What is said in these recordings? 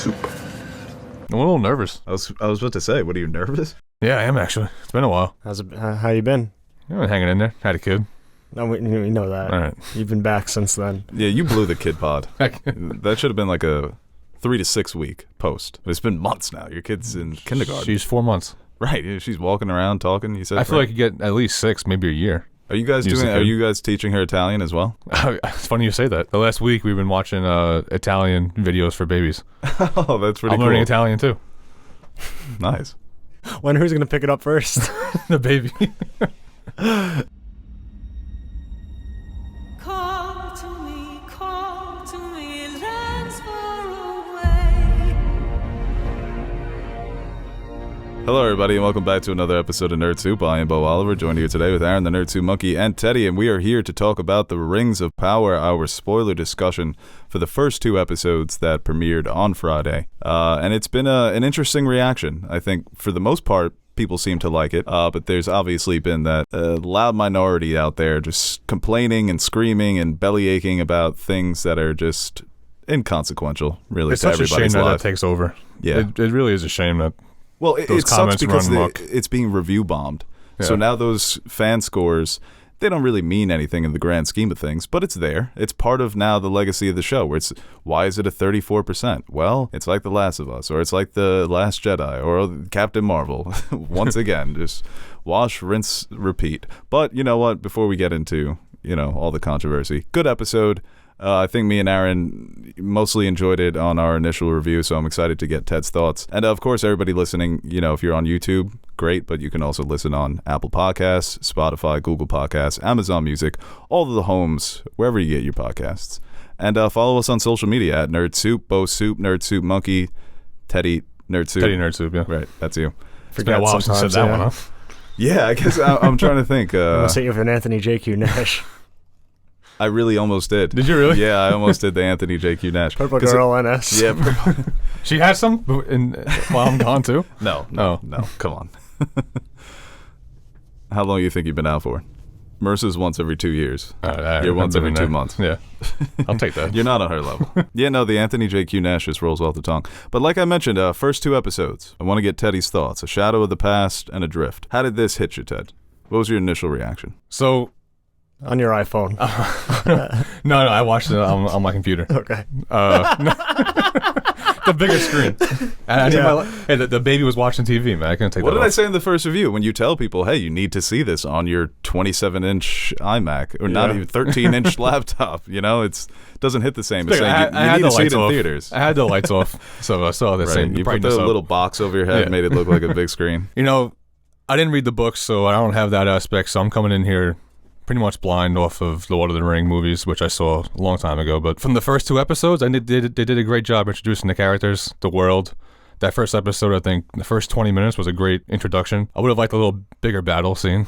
soup. I'm a little nervous. I was about to say, what, are you nervous? Yeah, I am actually. It's been a while. How you been? I've been hanging in there. Had a kid. No, we know that. All right. You've been back since then. Yeah, you blew the kid pod. That should have been like a 3 to 6 week post. It's been months now. Your kid's in kindergarten. She's 4 months. Right. Yeah, she's walking around talking. You said. I feel like you get at least 6, maybe a year. Are you guys Are you guys teaching her Italian as well? It's funny you say that. The last week we've been watching Italian videos for babies. Oh, that's pretty cool. I'm learning Italian too. Nice. Wonder who's gonna pick it up first? The baby. Call to me, lands far away. Hello, everybody, and welcome back to another episode of Nerd Soup. I am Beau Oliver, joined here today with Aaron, the Nerd Soup Monkey, and Teddy, and we are here to talk about the Rings of Power, our spoiler discussion for the first 2 episodes that premiered on Friday. And it's been an interesting reaction. I think, for the most part, people seem to like it, but there's obviously been that loud minority out there just complaining and screaming and belly aching about things that are just inconsequential, really, It's to such a everybody's shame that life. that takes over. Yeah. It really is a shame that Well, it sucks comments because run amok. it's being review bombed. Yeah. So now those fan scores, they don't really mean anything in the grand scheme of things, but it's there. It's part of now the legacy of the show, where it's, why is it a 34%? Well, it's like The Last of Us, or it's like The Last Jedi, or Captain Marvel. Once again, just wash, rinse, repeat. But you know what? Before we get into, all the controversy, good episode. I think me and Aaron mostly enjoyed it on our initial review, so I'm excited to get Ted's thoughts. And of course, everybody listening, if you're on YouTube, great, but you can also listen on Apple Podcasts, Spotify, Google Podcasts, Amazon Music, all of the homes, wherever you get your podcasts. And follow us on social media at Nerd Soup, Beau Soup, Nerd Soup Monkey, Teddy Nerd Soup. Teddy Nerd Soup, yeah. Right, that's you. It's been a while since I said that one, huh? Yeah, I guess I'm trying to think. I'll say you with an Anthony JQ Nash. I really almost did. Did you really? Yeah, I almost did the Anthony JQ Nash. Purple Girl NS. Yeah. She has some while I'm gone too? No, come on. How long do you think you've been out for? Mercer's once every 2 years. You're once every 2 months. Yeah, I'll take that. You're not on her level. Yeah, no, the Anthony JQ Nash just rolls off the tongue. But like I mentioned, first 2 episodes, I want to get Teddy's thoughts. A Shadow of the Past and Adrift. How did this hit you, Ted? What was your initial reaction? So, On your iPhone. no, I watched it on my computer. Okay. The bigger screen. And hey, the baby was watching TV, man. I couldn't take What that did I off. say in the first review? When you tell people, hey, you need to see this on your 27-inch iMac, or not even 13-inch laptop, it doesn't hit the same. It's saying you need to see it in theaters. I had the lights off, so I saw the same. You put the little box over your head and made it look like a big screen. I didn't read the books, so I don't have that aspect, so I'm coming in here pretty much blind off of the Lord of the Ring movies, which I saw a long time ago. But from the first 2 episodes, they did a great job introducing the characters, the world. That first episode, I think, the first 20 minutes was a great introduction. I would have liked a little bigger battle scene,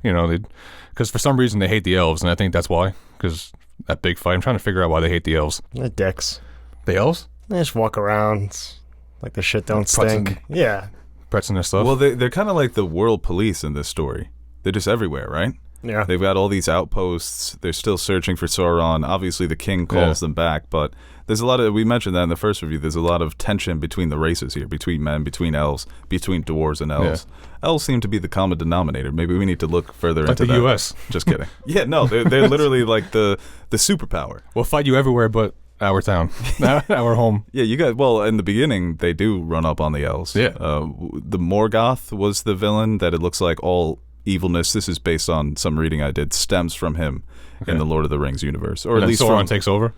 because for some reason they hate the elves, and I think that's why, because that big fight. I'm trying to figure out why they hate the elves. The dicks. The elves? They just walk around like the shit don't stink. Yeah. Pressing their stuff. Well, they're kind of like the world police in this story. They're just everywhere, right? Yeah. They've got all these outposts. They're still searching for Sauron. Obviously, the king calls them back, but there's a lot of, we mentioned that in the first review, there's a lot of tension between the races here, between men, between elves, between dwarves and elves. Yeah. Elves seem to be the common denominator. Maybe we need to look further into the that. U.S. Just kidding. Yeah, no, they're literally like the superpower. We'll fight you everywhere but our town, our home. Yeah, you guys, well, in the beginning, they do run up on the elves. Yeah. The Morgoth was the villain that it looks like all evilness, this is based on some reading I did, stems from him in the Lord of the Rings universe, or and at least Sauron takes over.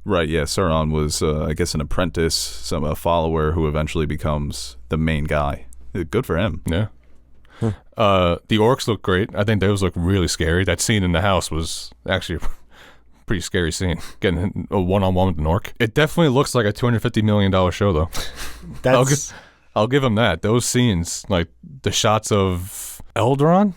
Right, yeah. Sauron was, I guess, an apprentice, a follower who eventually becomes the main guy. Good for him. Yeah. The orcs look great. I think those look really scary. That scene in the house was actually a pretty scary scene. Getting a one-on-one with an orc. It definitely looks like a $250 million show, though. I'll give him that. Those scenes, like the shots of Eldaron,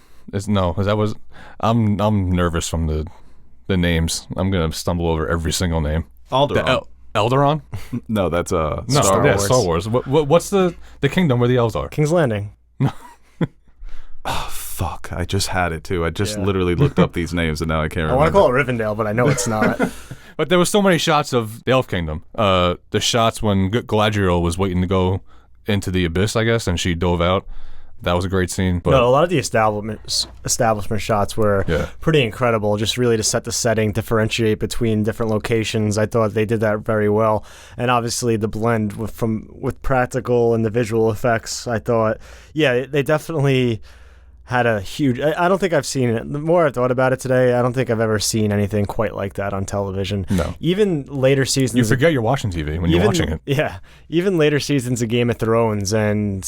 I'm nervous from the names. I'm gonna stumble over every single name. Alderaan. Eldaron? No, that's Star Wars. Star Wars. What's the kingdom where the elves are? King's Landing. Oh, fuck. I just had it, too. I just literally looked up these names, and now I can't remember. I want to call it Rivendell, but I know it's not. But there was so many shots of the Elf Kingdom. The shots when Galadriel was waiting to go into the abyss, I guess, and she dove out. That was a great scene. But No, a lot of the establishment shots were pretty incredible, just really to set the setting, differentiate between different locations. I thought they did that very well. And obviously the blend with practical and the visual effects, I thought, they definitely had a huge... I don't think I've seen it. The more I thought about it today, I don't think I've ever seen anything quite like that on television. No. Even later seasons... You forget you're watching TV when you're watching it. Yeah. Even later seasons of Game of Thrones and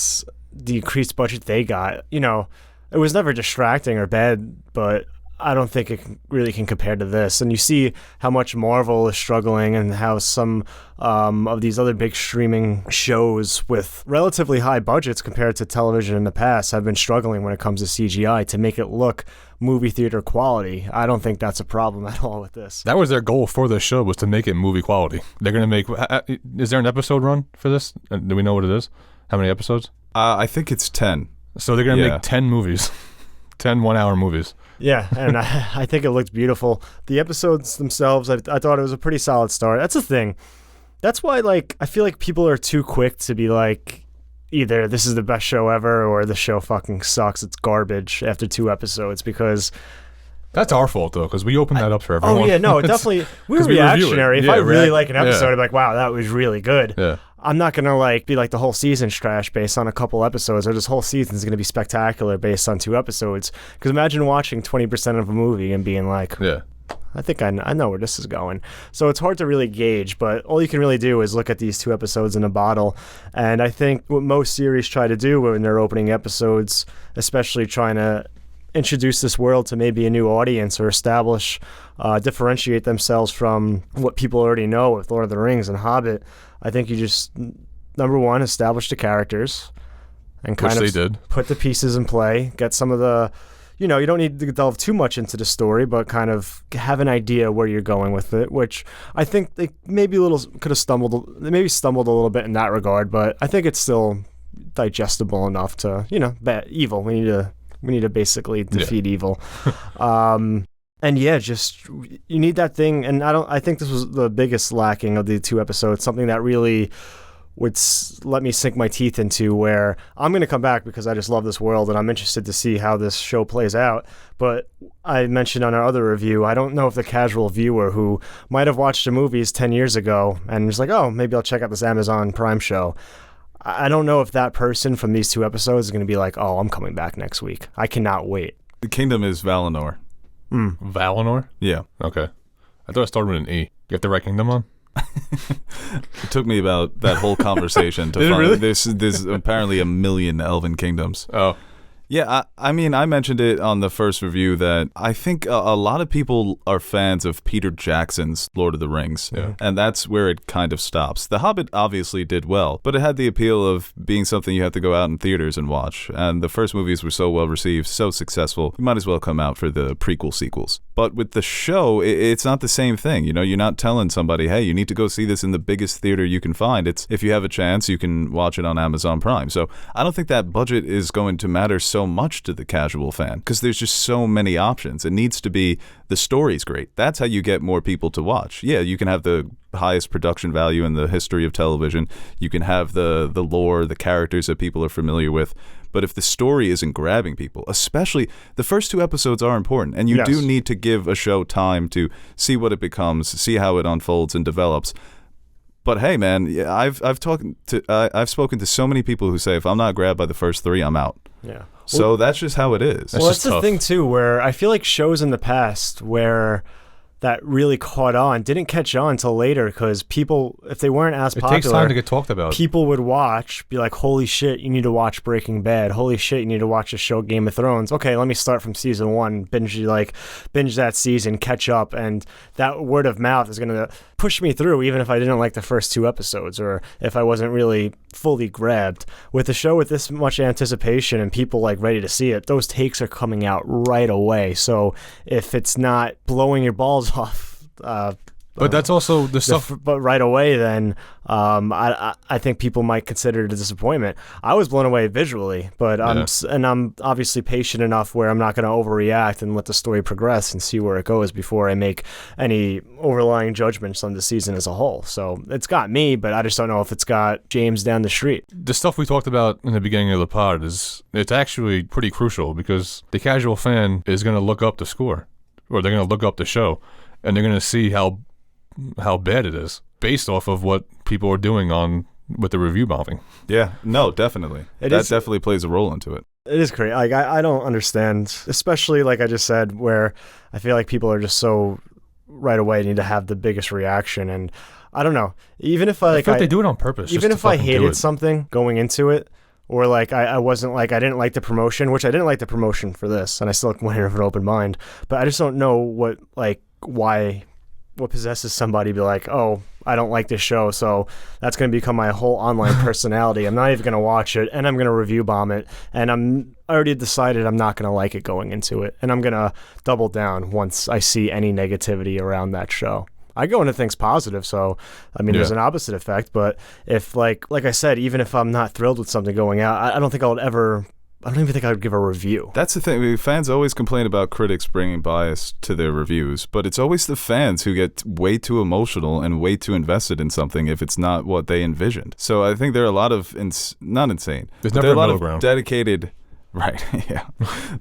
the increased budget they got, it was never distracting or bad, but I don't think it really can compare to this. And you see how much Marvel is struggling and how some of these other big streaming shows with relatively high budgets compared to television in the past have been struggling when it comes to CGI to make it look movie theater quality. I don't think that's a problem at all with this. That was their goal for this show, was to make it movie quality. They're going to make... Is there an episode run for this? Do we know what it is? How many episodes? I think it's 10. So they're going to make 10 movies. 10 one-hour movies. Yeah, and I think it looked beautiful. The episodes themselves, I thought it was a pretty solid start. That's the thing. That's why, I feel like people are too quick to be like, either this is the best show ever or the show fucking sucks, it's garbage after 2 episodes, because... That's our fault, though, because we opened that up for everyone. Oh, yeah, no, definitely. We're reactionary. If I really like an episode, I'm like, wow, that was really good. Yeah. I'm not going to be like the whole season's trash based on a couple episodes, or this whole season's going to be spectacular based on 2 episodes. Because imagine watching 20% of a movie and being like, I think I know where this is going. So it's hard to really gauge, but all you can really do is look at these 2 episodes in a bottle. And I think what most series try to do when they're opening episodes, especially trying to introduce this world to maybe a new audience or differentiate themselves from what people already know with Lord of the Rings and Hobbit, I think you just, number one, establish the characters and kind of put the pieces in play, get some of the, you don't need to delve too much into the story, but kind of have an idea where you're going with it, which I think they maybe stumbled a little bit in that regard, but I think it's still digestible enough to, evil. We need to basically defeat evil. And just you need that thing. And I think this was the biggest lacking of the 2 episodes, something that really would let me sink my teeth into, where I'm going to come back because I just love this world and I'm interested to see how this show plays out. But I mentioned on our other review, I don't know if the casual viewer who might have watched the movies 10 years ago and was like, oh, maybe I'll check out this Amazon Prime show. I don't know if that person from these 2 episodes is going to be like, oh, I'm coming back next week. I cannot wait. The kingdom is Valinor. Valinor? Yeah. Okay. I thought it started with an E. You have the right kingdom on? It took me about that whole conversation to find really? There's apparently a million elven kingdoms. Oh. Yeah, I mean, I mentioned it on the first review that I think a lot of people are fans of Peter Jackson's Lord of the Rings, and that's where it kind of stops. The Hobbit obviously did well, but it had the appeal of being something you have to go out in theaters and watch, and the first movies were so well received, so successful, you might as well come out for the prequel sequels. But with the show, it's not the same thing. You're not telling somebody, hey, you need to go see this in the biggest theater you can find. It's, if you have a chance, you can watch it on Amazon Prime. So I don't think that budget is going to matter so much to the casual fan, because there's just so many options. It needs to be, the story's great. That's how you get more people to watch. Yeah, you can have the highest production value in the history of television. You can have the lore, the characters that people are familiar with. But if the story isn't grabbing people, especially the first 2 episodes are important, and you do need to give a show time to see what it becomes, see how it unfolds and develops. But hey, man, I've spoken to so many people who say if I'm not grabbed by the first 3, I'm out. Yeah. So that's just how it is. Well, that's the thing too, where I feel like shows in the past where that really caught on didn't catch on until later, because people, if they weren't as popular, it takes time to get talked about. People would be like, holy shit, you need to watch Breaking Bad. Holy shit, you need to watch the show Game of Thrones. Okay, let me start from season 1, binge that season, catch up, and that word of mouth is going to push me through, even if I didn't like the first 2 episodes, or if I wasn't really fully grabbed. With a show with this much anticipation and people ready to see it, those takes are coming out right away. So if it's not blowing your balls off But that's also the stuff. But right away, then I think people might consider it a disappointment. I was blown away visually, but I'm obviously patient enough where I'm not going to overreact and let the story progress and see where it goes before I make any overlying judgments on the season as a whole. So it's got me, but I just don't know if it's got James down the street. The stuff we talked about in the beginning of the pod it's actually pretty crucial because the casual fan is going to look up the score, or they're going to look up the show, and they're going to see how bad it is based off of what people are doing with the review bombing. Yeah, no, definitely. That definitely plays a role into it. It is crazy. Like I don't understand, especially like I just said, where I feel like people are just so right away need to have the biggest reaction, and I don't know. Even if I feel like they do it on purpose. Even if I hated something going into it, or like I wasn't like I didn't like the promotion, which I didn't like the promotion for this, and I still went in with an open mind. But I just don't know what possesses somebody to be like, oh, I don't like this show, so that's going to become my whole online personality. I'm not even going to watch it, and I'm going to review bomb it, and I already decided I'm not going to like it going into it, and I'm going to double down once I see any negativity around that show. I go into things positive, so I mean, there's an opposite effect. But if like I said, even if I'm not thrilled with something going out, I don't even think I would give a review. That's the thing. I mean, fans always complain about critics bringing bias to their reviews, but it's always the fans who get way too emotional and way too invested in something if it's not what they envisioned. So I think there are a lot of not insane. There's never a lot middle of ground. Dedicated. Right, yeah.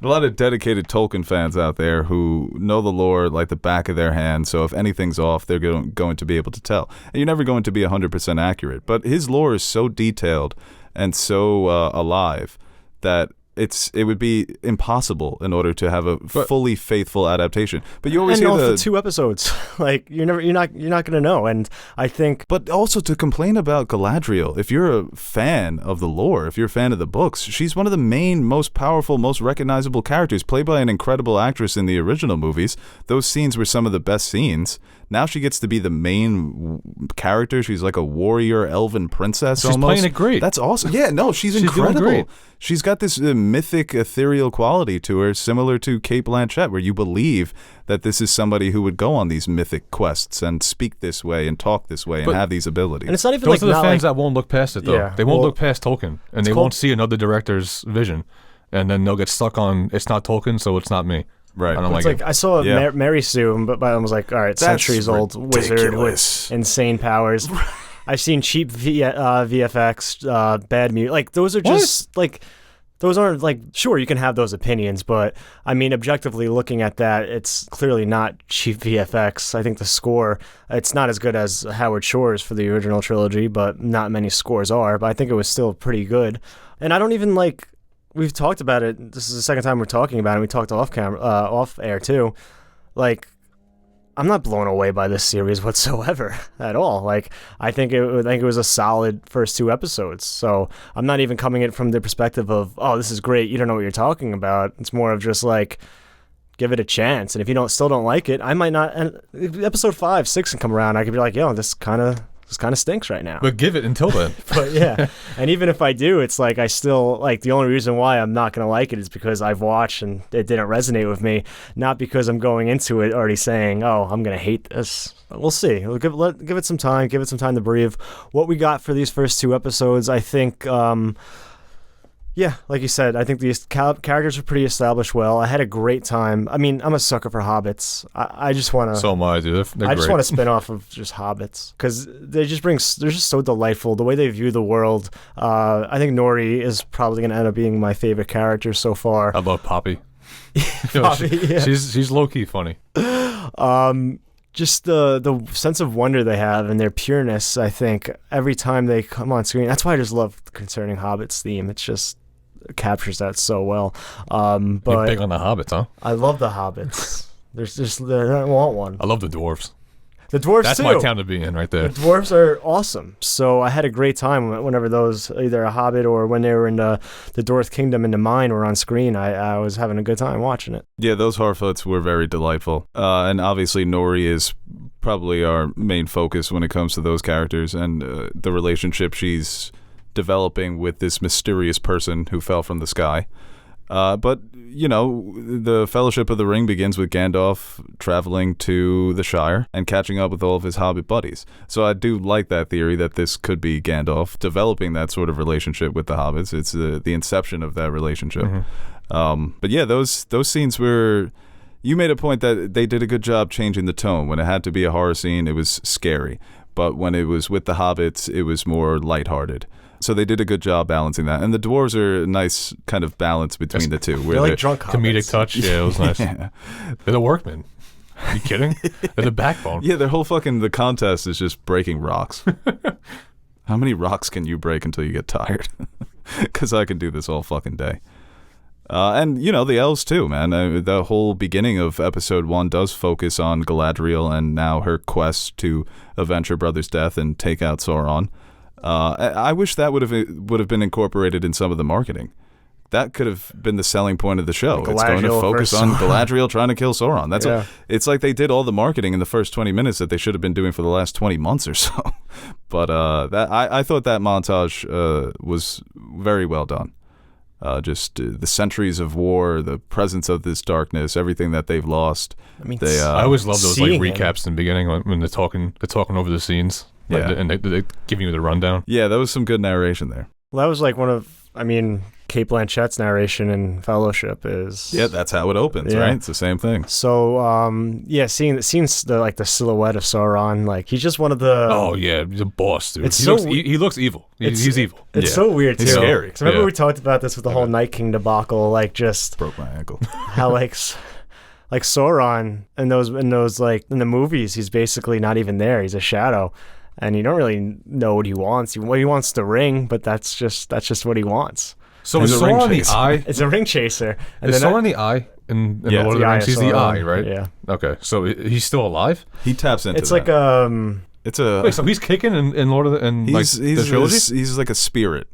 A lot of dedicated Tolkien fans out there who know the lore like the back of their hand, so if anything's off, they're going to be able to tell. And you're never going to be 100% accurate, but his lore is so detailed and so alive that it would be impossible in order to have a fully faithful adaptation. But you always hear the 2 episodes, like you're not going to know. And I think, but also to complain about Galadriel, if you're a fan of the lore, if you're a fan of the books, she's one of the main, most powerful, most recognizable characters, played by an incredible actress in the original movies. Those scenes were some of the best scenes. Now she gets to be the main character. She's like a warrior, elven princess. She's almost playing it great. That's awesome. Yeah, no, she's incredible. Doing great. She's got this mythic, ethereal quality to her, similar to Cate Blanchett, where you believe that this is somebody who would go on these mythic quests and speak this way and talk this way and have these abilities. And it's not even those are the fans that won't look past it, though. Yeah, they won't look past Tolkien, and they won't see another director's vision, and then they'll get stuck on it's not Tolkien, so it's not me. Right. I don't it's like it. I saw Mary Sue, but I was like, all right, centuries-old wizard with insane powers. I've seen cheap VFX, bad music. Like, those are just, like, those aren't, like, sure, you can have those opinions, but, I mean, objectively looking at that, it's clearly not cheap VFX. I think the score, it's not as good as Howard Shore's for the original trilogy, but not many scores are, but I think it was still pretty good. And I don't even, like... We've talked about it. This is the second time we're talking about it. We talked off air too. Like, I'm not blown away by this series whatsoever at all. Like, I think it was a solid first 2 episodes. So I'm not even coming at it from the perspective of, oh, this is great. You don't know what you're talking about. It's more of just like, give it a chance. And if you still don't like it, I might not. And episode 5, 6 can come around. I could be like, yo, this kind of stinks right now. But give it until then. But yeah, and even if I do, it's like I still like the only reason why I'm not going to like it is because I've watched and it didn't resonate with me, not because I'm going into it already saying, oh, I'm going to hate this. We'll see. We'll give it some time. Give it some time to breathe. What we got for these first 2 episodes, I think. Yeah, like you said, I think these characters are pretty established well. I had a great time. I mean, I'm a sucker for hobbits. I just want to... So am I, dude. I just want to spin off of just hobbits because they're just so delightful. The way they view the world. I think Nori is probably going to end up being my favorite character so far. I love Poppy. Poppy, yeah. She's low-key funny. Just the sense of wonder they have and their pureness, I think, every time they come on screen. That's why I just love Concerning Hobbits theme. It's just... captures that so well. But you're big on the hobbits, huh? I love the hobbits. I want one. I love the dwarves. The dwarves That's too. my town to be in right there. The dwarves are awesome. So I had a great time whenever those, either a Hobbit or when they were in the Dwarf Kingdom and the Mine were on screen. I was having a good time watching it. Yeah, those Harfoots were very delightful. And obviously Nori is probably our main focus when it comes to those characters and the relationship she's developing with this mysterious person who fell from the sky. But, the Fellowship of the Ring begins with Gandalf traveling to the Shire and catching up with all of his Hobbit buddies. So I do like that theory that this could be Gandalf developing that sort of relationship with the Hobbits. It's the inception of that relationship. But yeah, those scenes were... You made a point that they did a good job changing the tone. When it had to be a horror scene, it was scary. But when it was with the Hobbits, it was more lighthearted. So they did a good job balancing that. And the dwarves are a nice kind of balance between the two. They're like drunk hobbits. Comedic touch. Yeah, it was nice. They're the workmen. Are you kidding? They're the backbone. Yeah, their whole the contest is just breaking rocks. How many rocks can you break until you get tired? Because I can do this all fucking day. And, the elves too, man. The whole beginning of episode 1 does focus on Galadriel and now her quest to avenge her brother's death and take out Sauron. I wish that would have been incorporated in some of the marketing. That could have been the selling point of the show. It's going to focus on Galadriel trying to kill Sauron. It's like they did all the marketing in the first 20 minutes that they should have been doing for the last 20 months or so. But I thought that montage was very well done. The centuries of war, the presence of this darkness, everything that they've lost. I mean, I always love those recaps in the beginning when they're talking over the scenes. And they're giving you the rundown. Yeah, that was some good narration there. Well, that was like Cate Blanchett's narration in Fellowship is... Yeah, that's how it opens, right? It's the same thing. So, seeing the silhouette of Sauron, he's just one of the... Oh, yeah, he's a boss, dude. He looks evil. He's evil. It's so weird, too. He's scary. So remember we talked about this with the whole Night King debacle, just... Broke my ankle. How, Sauron in those in the movies, he's basically not even there. He's a shadow. And you don't really know what he wants. He wants the ring, but that's just what he wants. So is Sauron the eye? It's a ring chaser. And is Sauron the eye in the Lord of the Rings? He's the eye, right? Yeah. Okay, so he's still alive? He taps into it's that. Wait, so he's kicking in Lord of the the trilogy? He's like a spirit.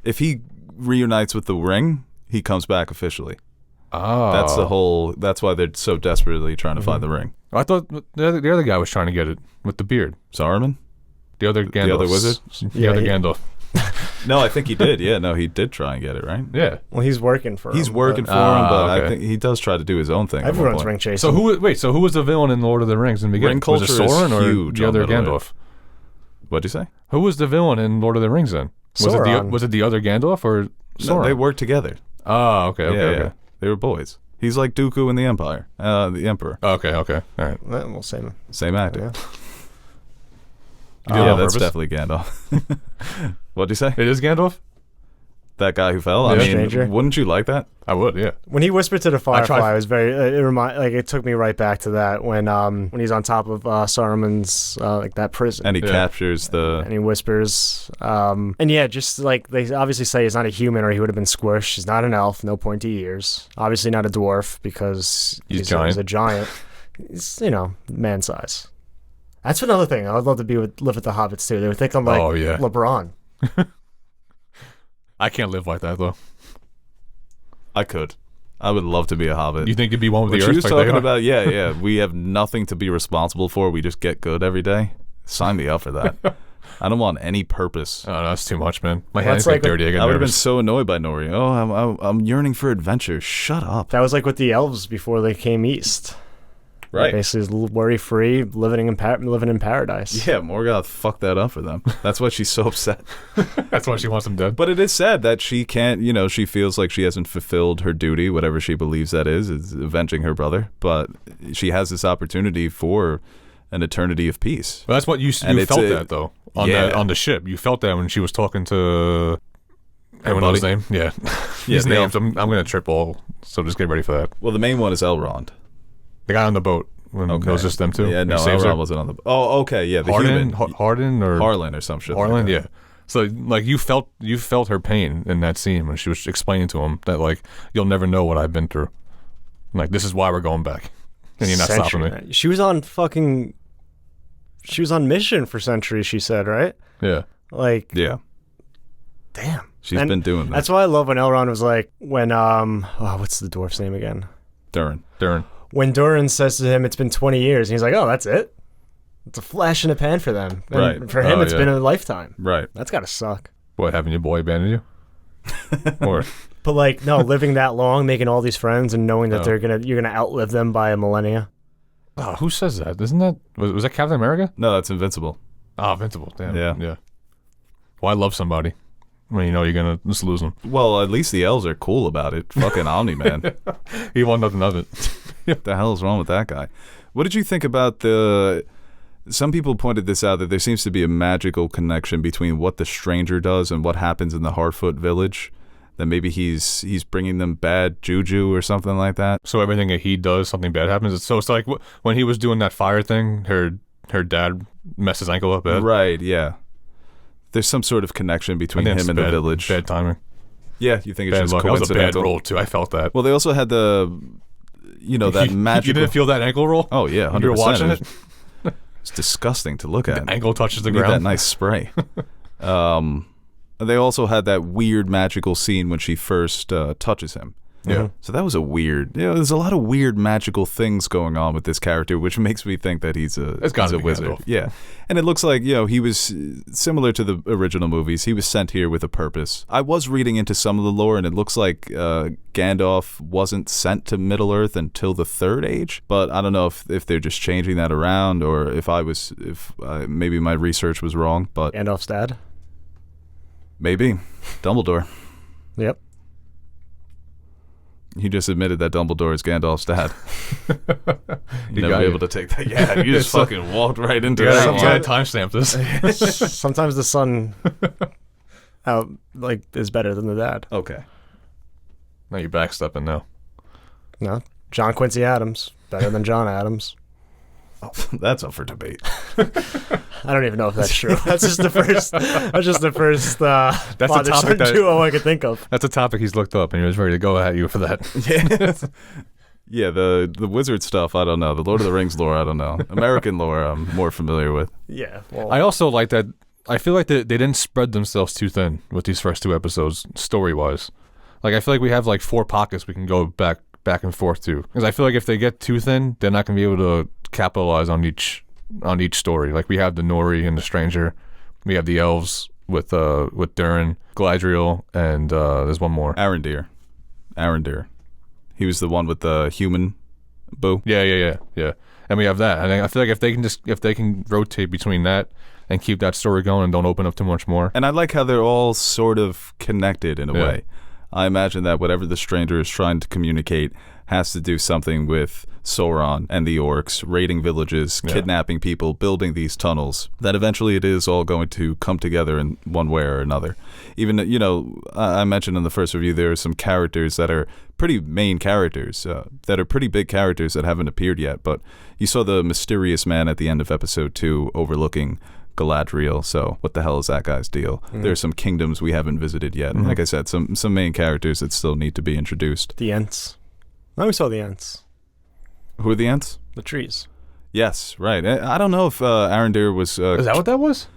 If he reunites with the ring, he comes back officially. Oh. That's why they're so desperately trying to find the ring. I thought the other guy was trying to get it with the beard. Saruman? The other Gandalf. The other wizard? Gandalf. No, I think he did. Yeah, no, he did try and get it, right? Yeah. Well, he's working for him. He's working for him, but I think he does try to do his own thing. Everyone's ring chasing. So who was the villain in Lord of the Rings in the beginning? Ring culture was it Sauron is huge or the other Gandalf? What'd you say? Who was the villain in Lord of the Rings then? Sauron. Was it the other Gandalf or Sauron? No, they worked together. Oh, okay. Yeah. They were boys. He's like Dooku in the Empire, the Emperor. Okay, all right. Well, Same actor. Yeah, that's definitely Gandalf. What'd you say? It is Gandalf? That guy who fell? I mean, stranger. Wouldn't you like that? I would, yeah. When he whispered to the Firefly, it was very. It took me right back to that when he's on top of Saruman's that prison, and he captures and he whispers, and just they obviously say he's not a human or he would have been squished. He's not an elf, no pointy ears. Obviously not a dwarf because he's a giant. He's man size. That's another thing. I would love to live with the hobbits too. They would think I'm like LeBron. I can't live like that though. I could. I would love to be a hobbit. You think you'd be one with what the earth? Earth? What you was talking about? Yeah. We have nothing to be responsible for. We just get good every day. Sign me up for that. I don't want any purpose. Oh, no, that's too much, man. My hands get dirty. I would have been so annoyed by Nori. Oh, I'm yearning for adventure. Shut up. That was like with the elves before they came east. Right. Basically, worry-free, living in paradise. Yeah, Morgoth fucked that up for them. That's why she's so upset. That's why she wants them dead. But it is sad that she can't, she feels like she hasn't fulfilled her duty, whatever she believes that is avenging her brother. But she has this opportunity for an eternity of peace. Well, that's what you felt that, though, on the ship. You felt that when she was talking to... Everyone knows his name? Yeah. His names. I'm going to trip all, so just get ready for that. Well, the main one is Elrond. The guy on the boat. It was just them two. Yeah, no, Elrond wasn't on the boat. Oh, okay, yeah, the human. Harden or... Harlan or some shit. Harlan, yeah. So, you felt her pain in that scene when she was explaining to him that, you'll never know what I've been through. This is why we're going back. And you're not stopping me. She was on mission for centuries, she said, right? Yeah. Yeah. Damn. She's been doing that. That's why I love when Elrond was what's the dwarf's name again? Durin. When Durin says to him, it's been 20 years, and he's like, oh, that's it? It's a flash in the pan for them. And right. For him, it's been a lifetime. Right. That's got to suck. What, having your boy abandon you? Or But like, no, living that long, making all these friends, and knowing that Oh. you're gonna outlive them by a millennia. Oh, who says that? Isn't that was that Captain America? No, that's Invincible. Oh, Invincible. Damn. Yeah. Yeah. Why love somebody when you know you're gonna just lose them? Well, at least the elves are cool about it. Fucking Omni-Man. He want nothing of it. What the hell is wrong with that guy? What did you think about some people pointed this out, that there seems to be a magical connection between what the stranger does and what happens in the Harfoot village. That maybe he's bringing them bad juju or something like that. So everything that he does, something bad happens. So it's like when he was doing that fire thing, her dad messed his ankle up bad. Right, yeah. There's some sort of connection between him and the village. Bad timing. Yeah, you think it's Bad just luck. That was a coincidental? bad roll too. I felt that. Well, they also had that magical... You didn't feel that ankle roll? Oh, yeah, 100%. You were watching it? It's disgusting to look at. The ankle touches the Need ground. that nice spray. They also had that weird magical scene when she first touches him. Yeah. So that was a weird... there's a lot of weird magical things going on with this character, which makes me think that he's a wizard. Gandalf. Yeah. And it looks like, he was similar to the original movies. He was sent here with a purpose. I was reading into some of the lore, and it looks like Gandalf wasn't sent to Middle-earth until the Third Age. But I don't know if they're just changing that around, or if maybe my research was wrong. But Gandalf's dad. maybe. Dumbledore. Yep. He just admitted that Dumbledore is Gandalf's dad. You Never got be you. able to take that. Yeah, you just fucking walked right into Yeah, that you one. gotta timestamp this. Sometimes the son is better than the dad. Okay. Now you're backstepping now. No, John Quincy Adams better than John Adams. That's up for debate. I don't even know if that's true. That's just the first. That's just the first. That's a topic father-son that- duo I could think of. That's a topic he's looked up, and he was ready to go at you for that. Yeah, the wizard stuff, I don't know. The Lord of the Rings lore, I don't know. American lore, I'm more familiar with. Yeah. Well, I also like that. I feel like they didn't spread themselves too thin with these first two episodes, story-wise. Like, I feel like we have like 4 pockets we can go back and forth to. Because I feel like if they get too thin, they're not going to be able to capitalize on each story. Like, we have the Nori and the Stranger. We have the elves with Durin, Galadriel, and there's one more. Arondir. He was the one with the human Beau. Yeah. And we have that. And I feel like if they can rotate between that and keep that story going and don't open up too much more. And I like how they're all sort of connected in a way. I imagine that whatever the stranger is trying to communicate has to do something with Sauron and the orcs, raiding villages, kidnapping people, building these tunnels, that eventually it is all going to come together in one way or another. Even, I mentioned in the first review there are some characters that are pretty main characters, that are pretty big characters that haven't appeared yet, but you saw the mysterious man at the end of episode 2 overlooking Galadriel, so what the hell is that guy's deal? There's some kingdoms we haven't visited yet. And like I said, some main characters that still need to be introduced. the Ents. No, we saw the Ents. Who are the Ents? The trees. Yes, right. I don't know if Arondir was... Is that what that was?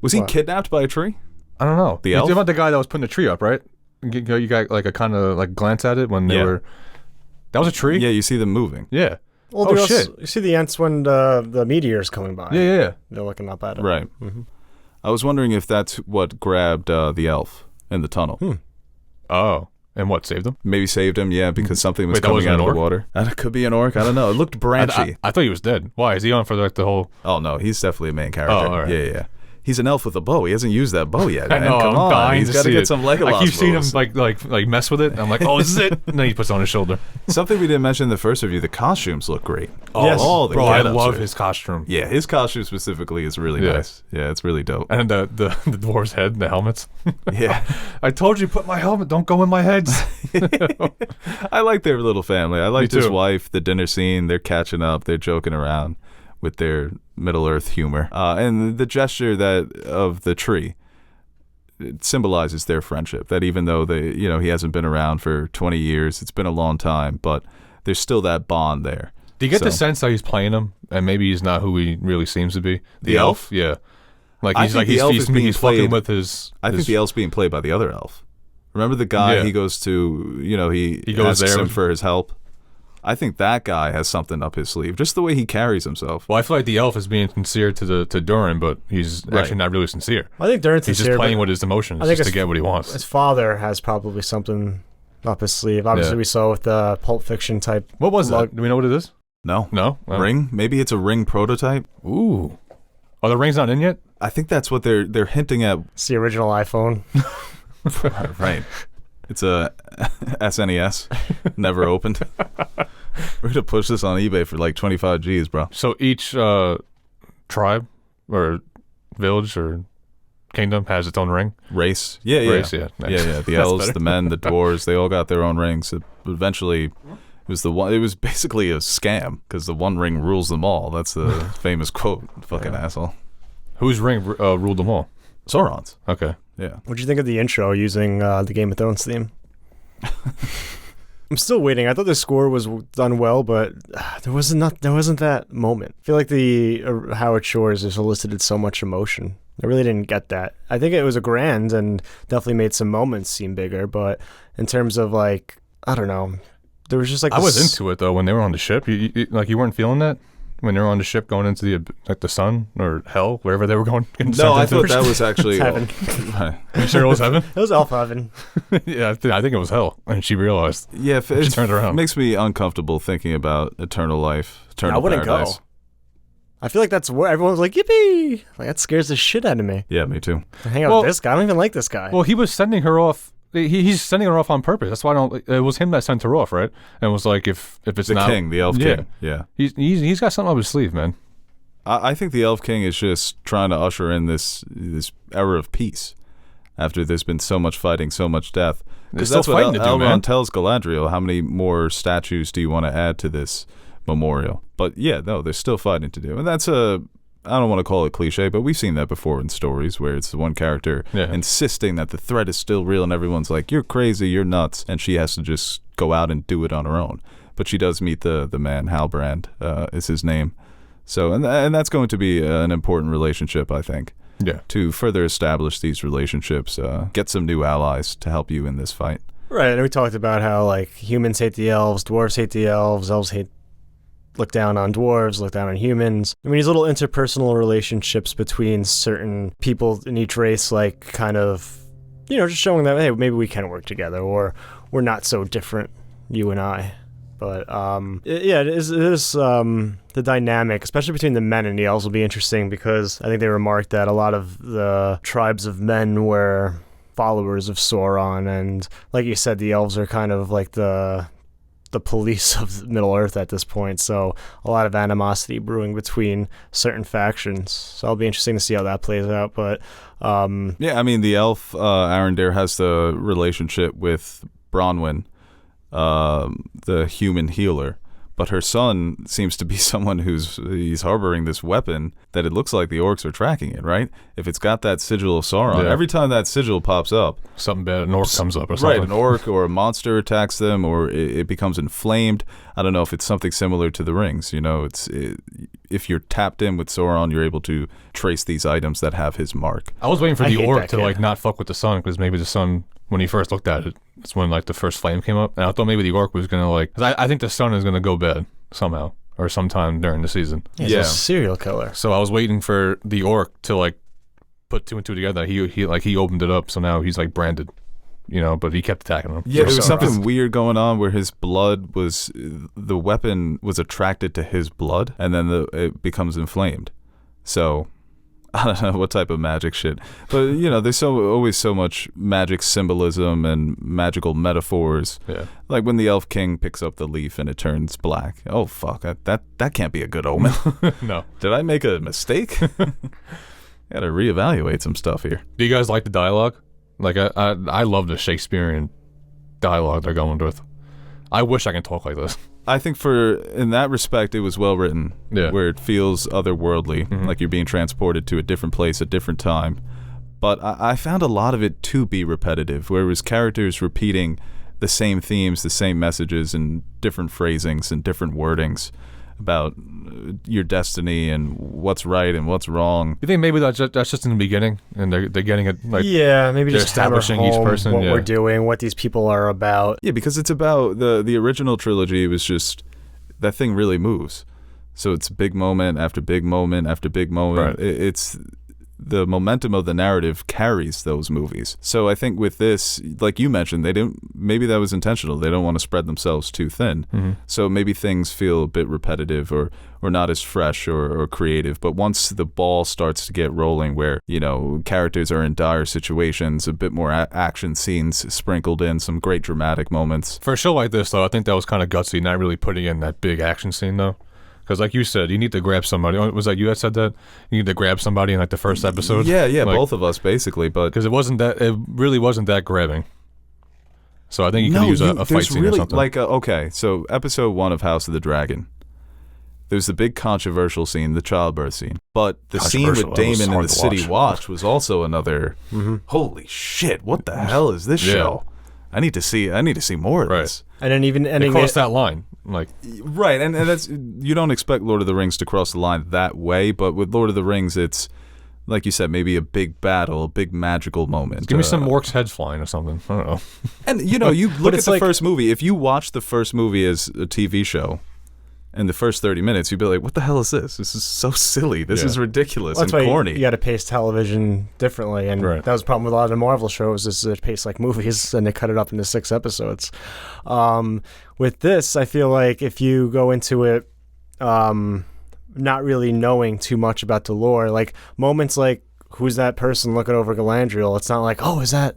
was he What? kidnapped by a tree? I don't know. The You're elf? talking about the guy that was putting the tree up, right? You got like a kind of like glance at it when they Yeah. were... That was a tree? Yeah, you see them moving. Yeah. Well, Oh, they also- shit. You see the Ents when the meteor's coming by. Yeah. They're looking up at it. Right. I was wondering if that's what grabbed the elf in the tunnel. Oh. And what, saved him? Maybe saved him, yeah, because something was Wait, that coming wasn't out an of the orc? water. It could be an orc. I don't know. It looked branchy. I thought he was dead. Why? Is he on for like the whole... Oh, no. He's definitely a main character. Oh, all right. Yeah. He's an elf with a bow. He hasn't used that bow yet. I Man. know, Come I'm on. dying He's to got to see get it. some Legolas I keep seeing him moves. like mess with it. And I'm like, oh, this is it. And then he puts it on his shoulder. Something we didn't mention in the first review, the costumes look great. Oh, all the bro, I get-ups love are- his costume. Yeah, his costume specifically is really Yeah. nice. Yeah, it's really dope. And the dwarf's head, the helmets. Yeah. I told you, put my helmet. Don't go in my heads. I like their little family. I liked his too. wife, the dinner scene. They're catching up. They're joking around with their Middle-earth humor. And the gesture of the tree, it symbolizes their friendship. That even though he hasn't been around for 20 years, it's been a long time, but there's still that bond there. Do you get the So- sense that he's playing him, and maybe he's not who he really seems to be? The elf? Yeah. Like I he's think like the he's elf he's, is being he's fucking played- with his. I think his- the elf's being played by the other elf. Remember the guy Yeah. he goes to, he goes asks there him with- for his help? I think that guy has something up his sleeve. Just the way he carries himself. Well, I feel like the elf is being sincere to Durin, but he's Right. actually not really sincere. I think Durin's He's sincere, just playing but with his emotions I think just to his- get what he wants. his father has probably something up his sleeve. Obviously, we saw with the Pulp Fiction type. What was that? Do we know what it is? No. No? Ring? Maybe it's a Ring prototype? Ooh. Are the rings not in yet? I think that's what they're hinting at. It's the original iPhone. Right. It's a SNES. Never opened. We're going to push this on eBay for like 25 G's, bro. So each tribe or village or kingdom has its own ring? Race. Yeah. Race, yeah. Nice. Yeah. The elves, better. the men, the dwarves, they all got their own rings. Eventually, it was basically a scam because the one ring rules them all. That's the famous quote. Fucking asshole. Whose ring ruled them all? Sauron's. Okay. Yeah. What'd you think of the intro using the Game of Thrones theme? I'm still waiting. I thought the score was done well, but there wasn't that moment. I feel like the Howard Shores just elicited so much emotion. I really didn't get that. I think it was a grand and definitely made some moments seem bigger, but in terms of like, I don't know, there was just like I was into it though when they were on the ship. You weren't feeling that when they were on the ship going into the sun or hell, wherever they were going. No, I thought that was actually heaven. You sure it was heaven? It was elf heaven. Yeah, I think it was hell, and she realized. Yeah, she turned around. It makes me uncomfortable thinking about eternal life, eternal I wouldn't paradise. go. I feel like that's where everyone's like, yippee! Like, that scares the shit out of me. Yeah, me too. Hang out with this guy. I don't even like this guy. Well, he was sending her off. He's sending her off on purpose. That's why I don't. It was him that sent her off, right? And it was like, if it's The not king, the elf king. Yeah. he's got something up his sleeve, man. I think the elf king is just trying to usher in this era of peace after there's been so much fighting, so much death. Because that's what Elrond tells Galadriel. How many more statues do you want to add to this memorial? But yeah, no, there's still fighting to do. And that's I don't want to call it cliche, but we've seen that before in stories where it's the one character insisting that the threat is still real and everyone's like, you're crazy, you're nuts. And she has to just go out and do it on her own. But she does meet the man, Halbrand is his name. So, and that's going to be an important relationship, I think. Yeah. To further establish these relationships, get some new allies to help you in this fight. Right, and we talked about how like humans hate the elves, dwarves hate the elves look down on dwarves, look down on humans. I mean, these little interpersonal relationships between certain people in each race, like kind of, just showing that, hey, maybe we can work together, or we're not so different, you and I. But it is the dynamic, especially between the men and the elves, will be interesting because I think they remarked that a lot of the tribes of men were followers of Sauron, and like you said, the elves are kind of like the police of Middle Earth at this point. So a lot of animosity brewing between certain factions. So it'll be interesting to see how that plays out. But yeah, I mean, the elf Arendair has the relationship with Bronwyn, the human healer, but her son seems to be someone he's harboring this weapon that it looks like the orcs are tracking it, right? If it's got that sigil of Sauron, every time that sigil pops up, something bad, an orc comes up or something. Right, an orc or a monster attacks them, or it becomes inflamed. I don't know if it's something similar to the rings. If you're tapped in with Sauron, you're able to trace these items that have his mark. I was waiting for the orc to like not fuck with the sun, because maybe the sun, when he first looked at it, it's when like the first flame came up, and I thought maybe the orc was gonna like, cause I think the sun is gonna go bad somehow or sometime during the season. He's a serial killer. So I was waiting for the orc to like put two and two together. He opened it up, so now he's like branded, but he kept attacking him. Yeah, there was something weird going on where his blood the weapon was attracted to his blood, and then it becomes inflamed. So I don't know what type of magic shit, but there's always so much magic symbolism and magical metaphors. Yeah, like when the Elf King picks up the leaf and it turns black. Oh fuck, that can't be a good omen. No, did I make a mistake? Got to reevaluate some stuff here. Do you guys like the dialogue? Like I love the Shakespearean dialogue they're going with. I wish I could talk like this. I think in that respect, it was well written. Yeah. Where it feels otherworldly, like you're being transported to a different place, a different time. But I found a lot of it to be repetitive, where it was characters repeating the same themes, the same messages, and different phrasings and different wordings about your destiny and what's right and what's wrong. You think maybe that's just in the beginning, and they're getting it like maybe just establishing each person, what we're doing, what these people are about. Yeah, because it's about the original trilogy was just that thing really moves. So it's big moment after big moment after big moment. Right. It's the momentum of the narrative carries those movies. So I think with this, like you mentioned, maybe that was intentional. They don't want to spread themselves too thin. Mm-hmm. So maybe things feel a bit repetitive or not as fresh or creative. But once the ball starts to get rolling where, characters are in dire situations, a bit more action scenes sprinkled in, some great dramatic moments. For a show like this, though, I think that was kind of gutsy, not really putting in that big action scene, though. Because like you said, you need to grab somebody. Was that you that said that? You need to grab somebody in like the first episode? Yeah, like, both of us basically. But because it really wasn't that grabbing. So I think you can use a fight scene or something. Okay, so episode 1 of House of the Dragon. There's the big controversial scene, the childbirth scene. But the scene with Damon in the City Watch was also another, holy shit, what the hell is this show? I need to see more of this. And then even ending cross that line. Right, and that's, you don't expect Lord of the Rings to cross the line that way, but with Lord of the Rings, it's, like you said, maybe a big battle, a big magical moment. Give me some orcs' heads flying or something. I don't know. And, you look at the first movie. If you watch the first movie as a TV show, in the first 30 minutes, you'd be like, what the hell is this? This is so silly. This is ridiculous and corny. You got to pace television differently. And that was the problem with a lot of the Marvel shows is they pace like movies and they cut it up into 6 episodes. With this, I feel like if you go into it not really knowing too much about the lore, like moments like, who's that person looking over Galadriel? It's not like, oh, is that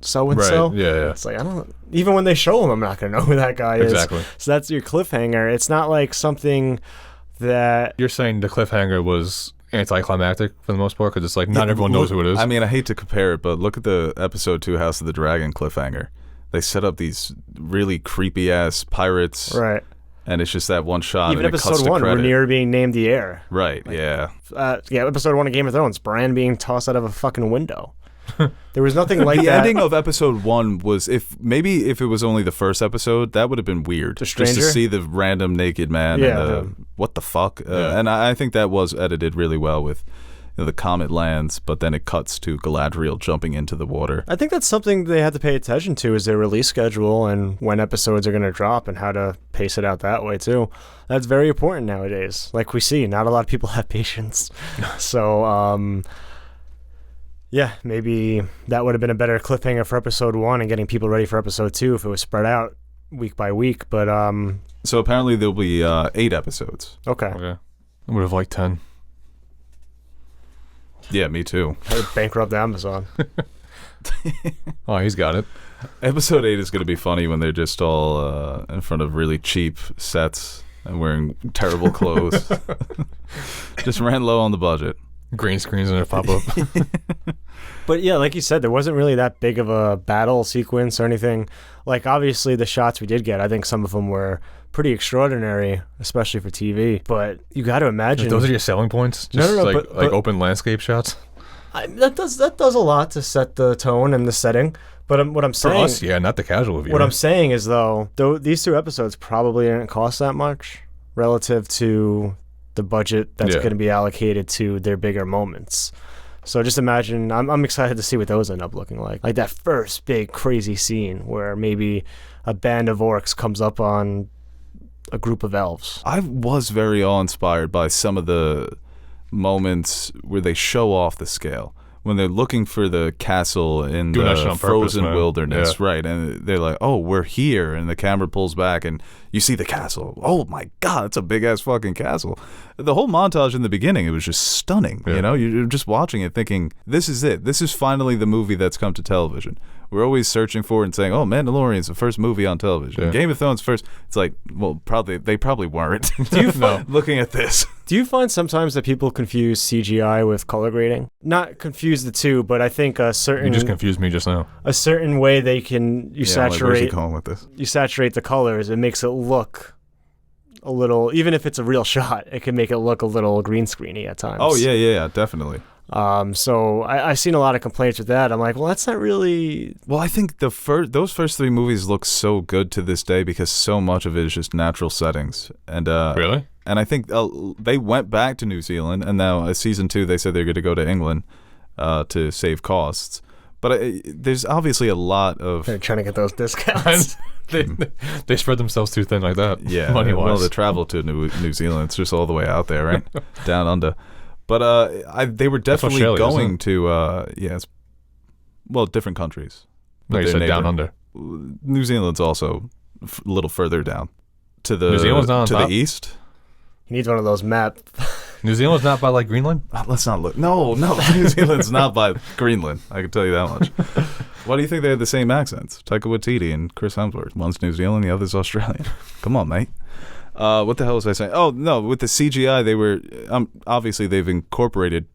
so-and-so? Right. Yeah. It's like, I don't, even when they show him, I'm not going to know who that guy is. Exactly. So that's your cliffhanger. It's not like something that... You're saying the cliffhanger was anticlimactic for the most part, because it's like not everyone knows who it is. I mean, I hate to compare it, but look at the episode 2 House of the Dragon cliffhanger. They set up these really creepy-ass pirates. Right. And it's just that one shot. Even and episode it cuts 1, to credit. Rhaenyra being named the heir. Right, yeah. Episode 1 of Game of Thrones, Bran being tossed out of a fucking window. There was nothing like the that. The ending of episode 1 was, if it was only the first episode, that would have been weird. The stranger? Just to see the random naked man. Yeah. And what the fuck? And I think that was edited really well with the comet lands, but then it cuts to Galadriel jumping into the water. I think that's something they have to pay attention to is their release schedule and when episodes are going to drop and how to pace it out that way too. That's very important nowadays. Like we see, not a lot of people have patience. So, yeah, maybe that would have been a better cliffhanger for episode 1 and getting people ready for episode 2 if it was spread out week by week. But so apparently there'll be 8 episodes. Okay. I would have liked 10. Yeah, me too. I would bankrupt Amazon. Oh, he's got it. Episode 8 is going to be funny when they're just all in front of really cheap sets and wearing terrible clothes. Just ran low on the budget. Green screens and a pop-up. But yeah, like you said, there wasn't really that big of a battle sequence or anything. Like, obviously, the shots we did get, I think some of them were pretty extraordinary, especially for TV. But you got to imagine... Those are your selling points? Just no, like, but open landscape shots? That does a lot to set the tone and the setting. But what I'm saying... For us, yeah, not the casual viewer. What I'm saying is, though these 2 episodes probably didn't cost that much relative to the budget that's going to be allocated to their bigger moments. So just imagine, I'm excited to see what those end up looking like. Like that first big crazy scene where maybe a band of orcs comes up on a group of elves. I was very awe-inspired by some of the moments where they show off the scale. When they're looking for the castle in the frozen wilderness, right? And they're like, "Oh, we're here," and the camera pulls back, and you see the castle. Oh my God, it's a big ass fucking castle. The whole montage in the beginning, it was just stunning. You know, you're just watching it, thinking, "This is it. This is finally the movie that's come to television." We're always searching for it and saying, "Oh, Mandalorian's the first movie on television. Game of Thrones first." It's like, well, they probably weren't. Do you find, looking at this? Do you find sometimes that people confuse CGI with color grading? Not confuse the two, but I think a certain... You just confused me just now. A certain way they can... Like, where's he going with this? You saturate the colors. It makes it look a little... Even if it's a real shot, it can make it look a little green screeny at times. Oh, yeah, definitely. So I've seen a lot of complaints with that. I'm like, well, that's not really... Well, I think those first 3 movies look so good to this day because so much of it is just natural settings. And Really? And I think they went back to New Zealand, and now season 2 they said they're going to go to England to save costs. But there's obviously a lot of... They're trying to get those discounts. They spread themselves too thin like that. Yeah. Money-wise. Well, the travel to New Zealand, it's just all the way out there, right? Down under. But they were definitely Australia, going to different countries. No, you they're said down neighboring. under. New Zealand's also a little further down to the New Zealand's not on to top? the east. He needs one of those maps. New Zealand's not by like Greenland? Let's not look. No, New Zealand's not by Greenland. I can tell you that much. Why do you think they have the same accents? Taika Waititi and Chris Hemsworth. One's New Zealand, the other's Australian. Come on, mate. What the hell was I saying? Oh, no, with the CGI, they were obviously they've incorporated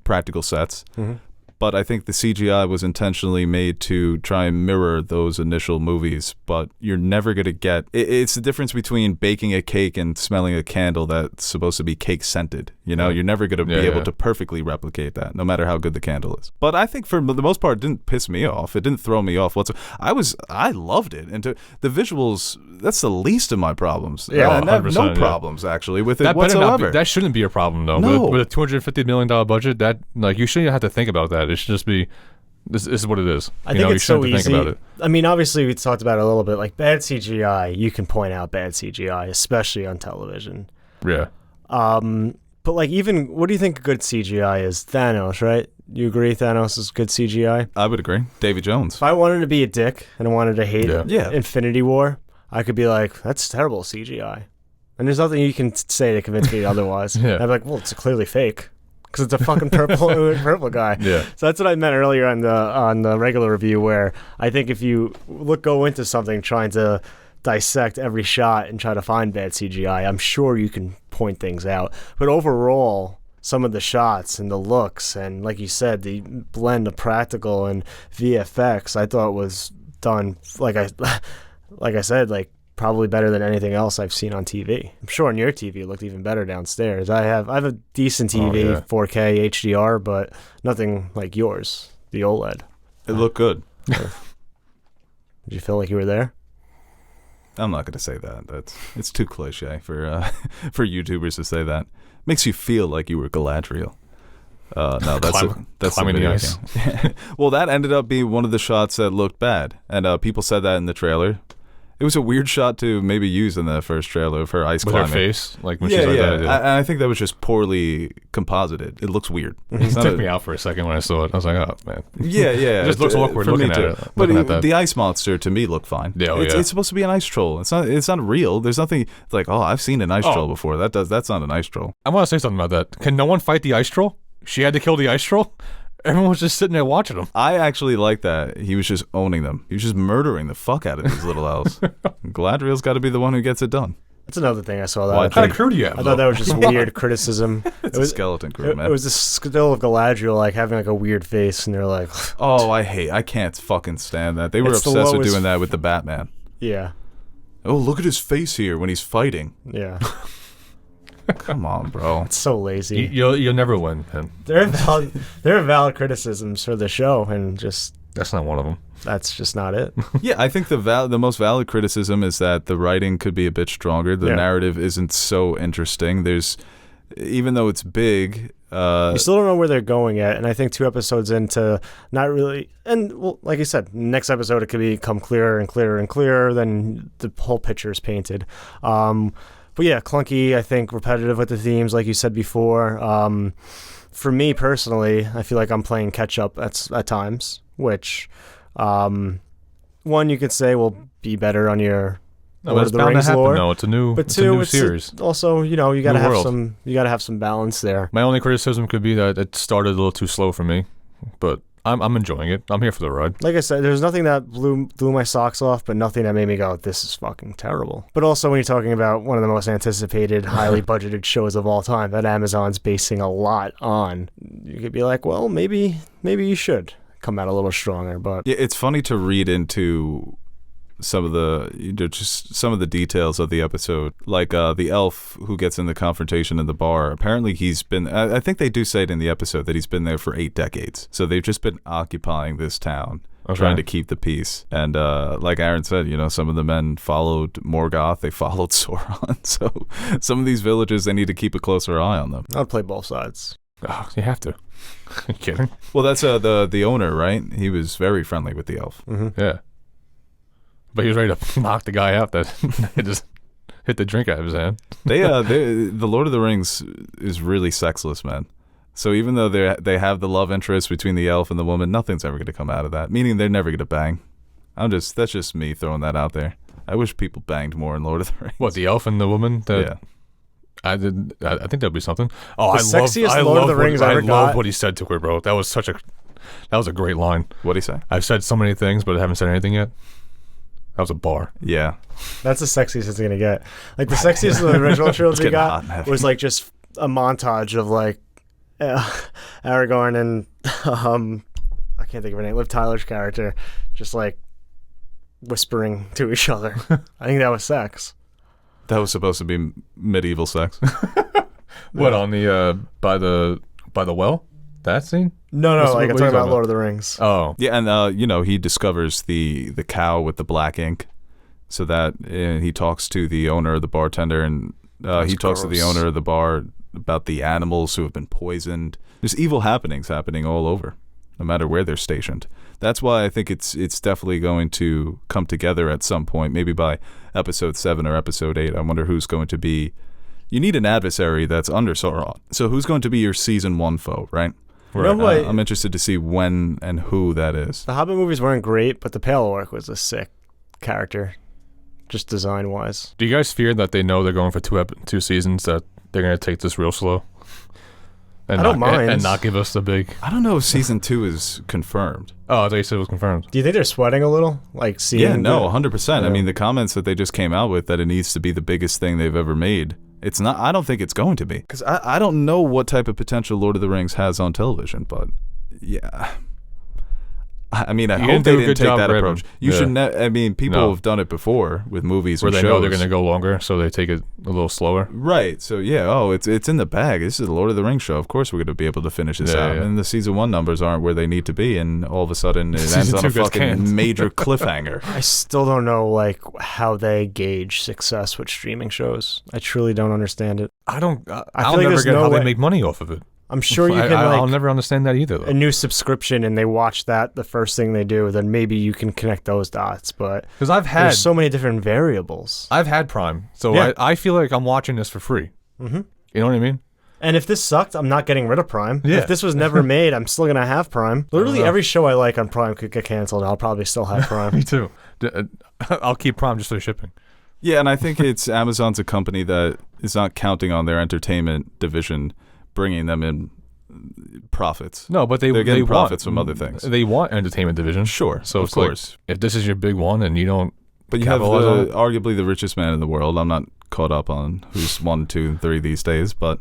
practical sets. Mm-hmm. But I think the CGI was intentionally made to try and mirror those initial movies. But you're never going to get... It's the difference between baking a cake and smelling a candle that's supposed to be cake-scented. You know, you're never going to be able to perfectly replicate that, no matter how good the candle is. But I think for the most part, it didn't piss me off. It didn't throw me off whatsoever. I loved it. And the visuals, that's the least of my problems. Yeah, and I have no problems, actually, with it That better whatsoever. not be, that shouldn't be a problem, though. No. With a $250 million budget, that like you shouldn't have to think about that. It should just be... This is what it is. I think it's so easy. Think about it. I mean, obviously, we talked about it a little bit. Like bad CGI, you can point out bad CGI, especially on television. Yeah. But like, even what do you think good CGI is? Thanos, right? You agree Thanos is good CGI? I would agree. Davy Jones. If I wanted to be a dick and I wanted to hate Yeah. Infinity War, I could be like, that's terrible CGI. And there's nothing you can say to convince me otherwise. Yeah. I'd be like, well, it's clearly fake. Because it's a fucking purple guy. Yeah. So that's what I meant earlier on the regular review, where I think if you go into something trying to dissect every shot and try to find bad CGI, I'm sure you can point things out. But overall, some of the shots and the looks and, like you said, the blend of practical and VFX, I thought was done like I said, like probably better than anything else I've seen on TV. I'm sure on your TV it looked even better downstairs. I have a decent TV, 4K HDR, but nothing like yours, the OLED. It looked good. Did you feel like you were there? I'm not going to say that. It's too cliche for for YouTubers to say that. Makes you feel like you were Galadriel. No, that's climbing the the video ice. game. Well, that ended up being one of the shots that looked bad, and people said that in the trailer. It was a weird shot to maybe use in the first trailer of her ice With climbing. her face, like when Yeah, she's like yeah. that. I think that was just poorly composited. It looks weird. It took me out for a second when I saw it. I was like, oh man. Yeah. It just looks awkward for me looking at too. it. But looking at that. the ice monster to me looked fine. Yeah, it's supposed to be an ice troll. It's not real. There's nothing like, oh, I've seen an ice troll before. That's not an ice troll. I want to say something about that. Can no one fight the ice troll? She had to kill the ice troll? Everyone was just sitting there watching him. I actually like that. He was just owning them. He was just murdering the fuck out of these little elves. Galadriel's got to be the one who gets it done. That's another thing I saw. Why, What kind of crew do you have? I thought that was just weird criticism. It's a skeleton crew, man. It was the still of Galadriel like having like a weird face, and they're like, Oh, I can't fucking stand that. They were It's the obsessed with lowest- doing that with the Batman. yeah, Oh, look at his face here when he's fighting. yeah. Come on, bro. It's so lazy. You'll never win, man. There are valid criticisms for the show, and just That's not one of them. that's just not it. Yeah, I think the most valid criticism is that the writing could be a bit stronger. The Yeah. narrative isn't so interesting. Even though it's big, You still don't know where they're going yet, and I think 2 episodes into not really, and well, like you said, next episode it could become clearer and clearer and clearer. Then the whole picture is painted. But yeah, clunky. I think repetitive with the themes, like you said before. For me personally, I feel like I'm playing catch up at times, which one you could say will be better on your No, Lord it's of the bound to Rings happen. lore. No, it's a new, But it's a 2, new it's series. also, you know, you gotta New have world. some balance there. My only criticism could be that it started a little too slow for me, but I'm enjoying it. I'm here for the ride. Like I said, there's nothing that blew my socks off, but nothing that made me go, this is fucking terrible. But also when you're talking about one of the most anticipated, highly budgeted shows of all time that Amazon's basing a lot on, you could be like, well, maybe you should come out a little stronger. But yeah, it's funny to read into some of the details of the episode, like the elf who gets in the confrontation in the bar. Apparently he's been, I think they do say it in the episode that he's been there for 8 decades, so they've just been occupying this town, trying to keep the peace. And like Aaron said, you know, some of the men followed Morgoth, they followed Sauron, so some of these villages, they need to keep a closer eye on them. I'd play both sides. Oh, you have to. You kidding? Well, that's the owner, right? He was very friendly with the elf. Mm-hmm. Yeah. But he was ready to knock the guy out that just hit the drink out of his hand. The Lord of the Rings is really sexless, man. So even though they have the love interest between the elf and the woman, nothing's ever going to come out of that. Meaning they're never going to bang. That's just me throwing that out there. I wish people banged more in Lord of the Rings. What, the elf and the woman? Yeah. I think that'd be something. Oh, The sexiest Lord of the Rings I ever I love got. what he said to her, bro. That was a great line. What'd he say? I've said so many things, but I haven't said anything yet. That was a bar. Yeah. That's the sexiest it's gonna get. Like the sexiest of the original trilogy getting hot in got heaven. was like just a montage of like Aragorn and I can't think of her name. Liv Tyler's character, just like whispering to each other. I think that was sex. That was supposed to be medieval sex. What, on the by the well? That scene? No, What's- like I'm what are you talking about talking Lord of the Rings. Oh. Yeah, and he discovers the cow with the black ink, so that he talks to the owner of the bartender, and he talks to the gross. owner of the bar about the animals who have been poisoned. There's evil happenings happening all over, no matter where they're stationed. That's why I think it's definitely going to come together at some point, maybe by episode 7 or episode 8. I wonder who's going to be. You need an adversary that's under Sauron. So who's going to be your season 1 foe, right? You know what? I'm interested to see when and who that is. The Hobbit movies weren't great, but the Pale Orc was a sick character, just design wise. Do you guys fear that they know they're going for two seasons, that they're going to take this real slow? And I don't mind. And not give us the big... I don't know if season 2 is confirmed. Oh, I thought you said it was confirmed. Do you think they're sweating a little? Like seeing Yeah, no, 100%. Yeah. I mean, the comments that they just came out with that it needs to be the biggest thing they've ever made. It's not. I don't think it's going to be. Because I don't know what type of potential Lord of the Rings has on television, but yeah. I mean, I You hope didn't they do a didn't good take job that ribbing. approach. You Yeah. should. I mean, people No. have done it before with movies Where and they shows. know they're going to go longer, so they take it a little slower. Right. So yeah. Oh, it's in the bag. This is the Lord of the Rings show. Of course, we're going to be able to finish this Yeah, out. yeah. And the season 1 numbers aren't where they need to be, and all of a sudden it ends Season on a 2 gets fucking canned. major cliffhanger. I still don't know like how they gauge success with streaming shows. I truly don't understand it. I don't... feel I'll like never there's get no how way- they make money off of it. I'm sure you can I'll like never understand that either, though. a new subscription and they watch that the first thing they do, then maybe you can connect those dots. But Because there's so many different variables. I've had Prime, so Yeah. I feel like I'm watching this for free. Mm-hmm. You know what I mean? And if this sucked, I'm not getting rid of Prime. Yeah. If this was never made, I'm still gonna have Prime. Literally every show I like on Prime could get canceled. I'll probably still have Prime. Me too. I'll keep Prime just for the shipping. Yeah, and I think it's Amazon's a company that is not counting on their entertainment division bringing them in profits. No, but they're getting they profits want, from other things. They want entertainment division. Sure, So of it's like, course. if this is your big one and you don't... But you have capitalize on it? arguably the richest man in the world. I'm not caught up on who's 1, 2, and 3 these days, but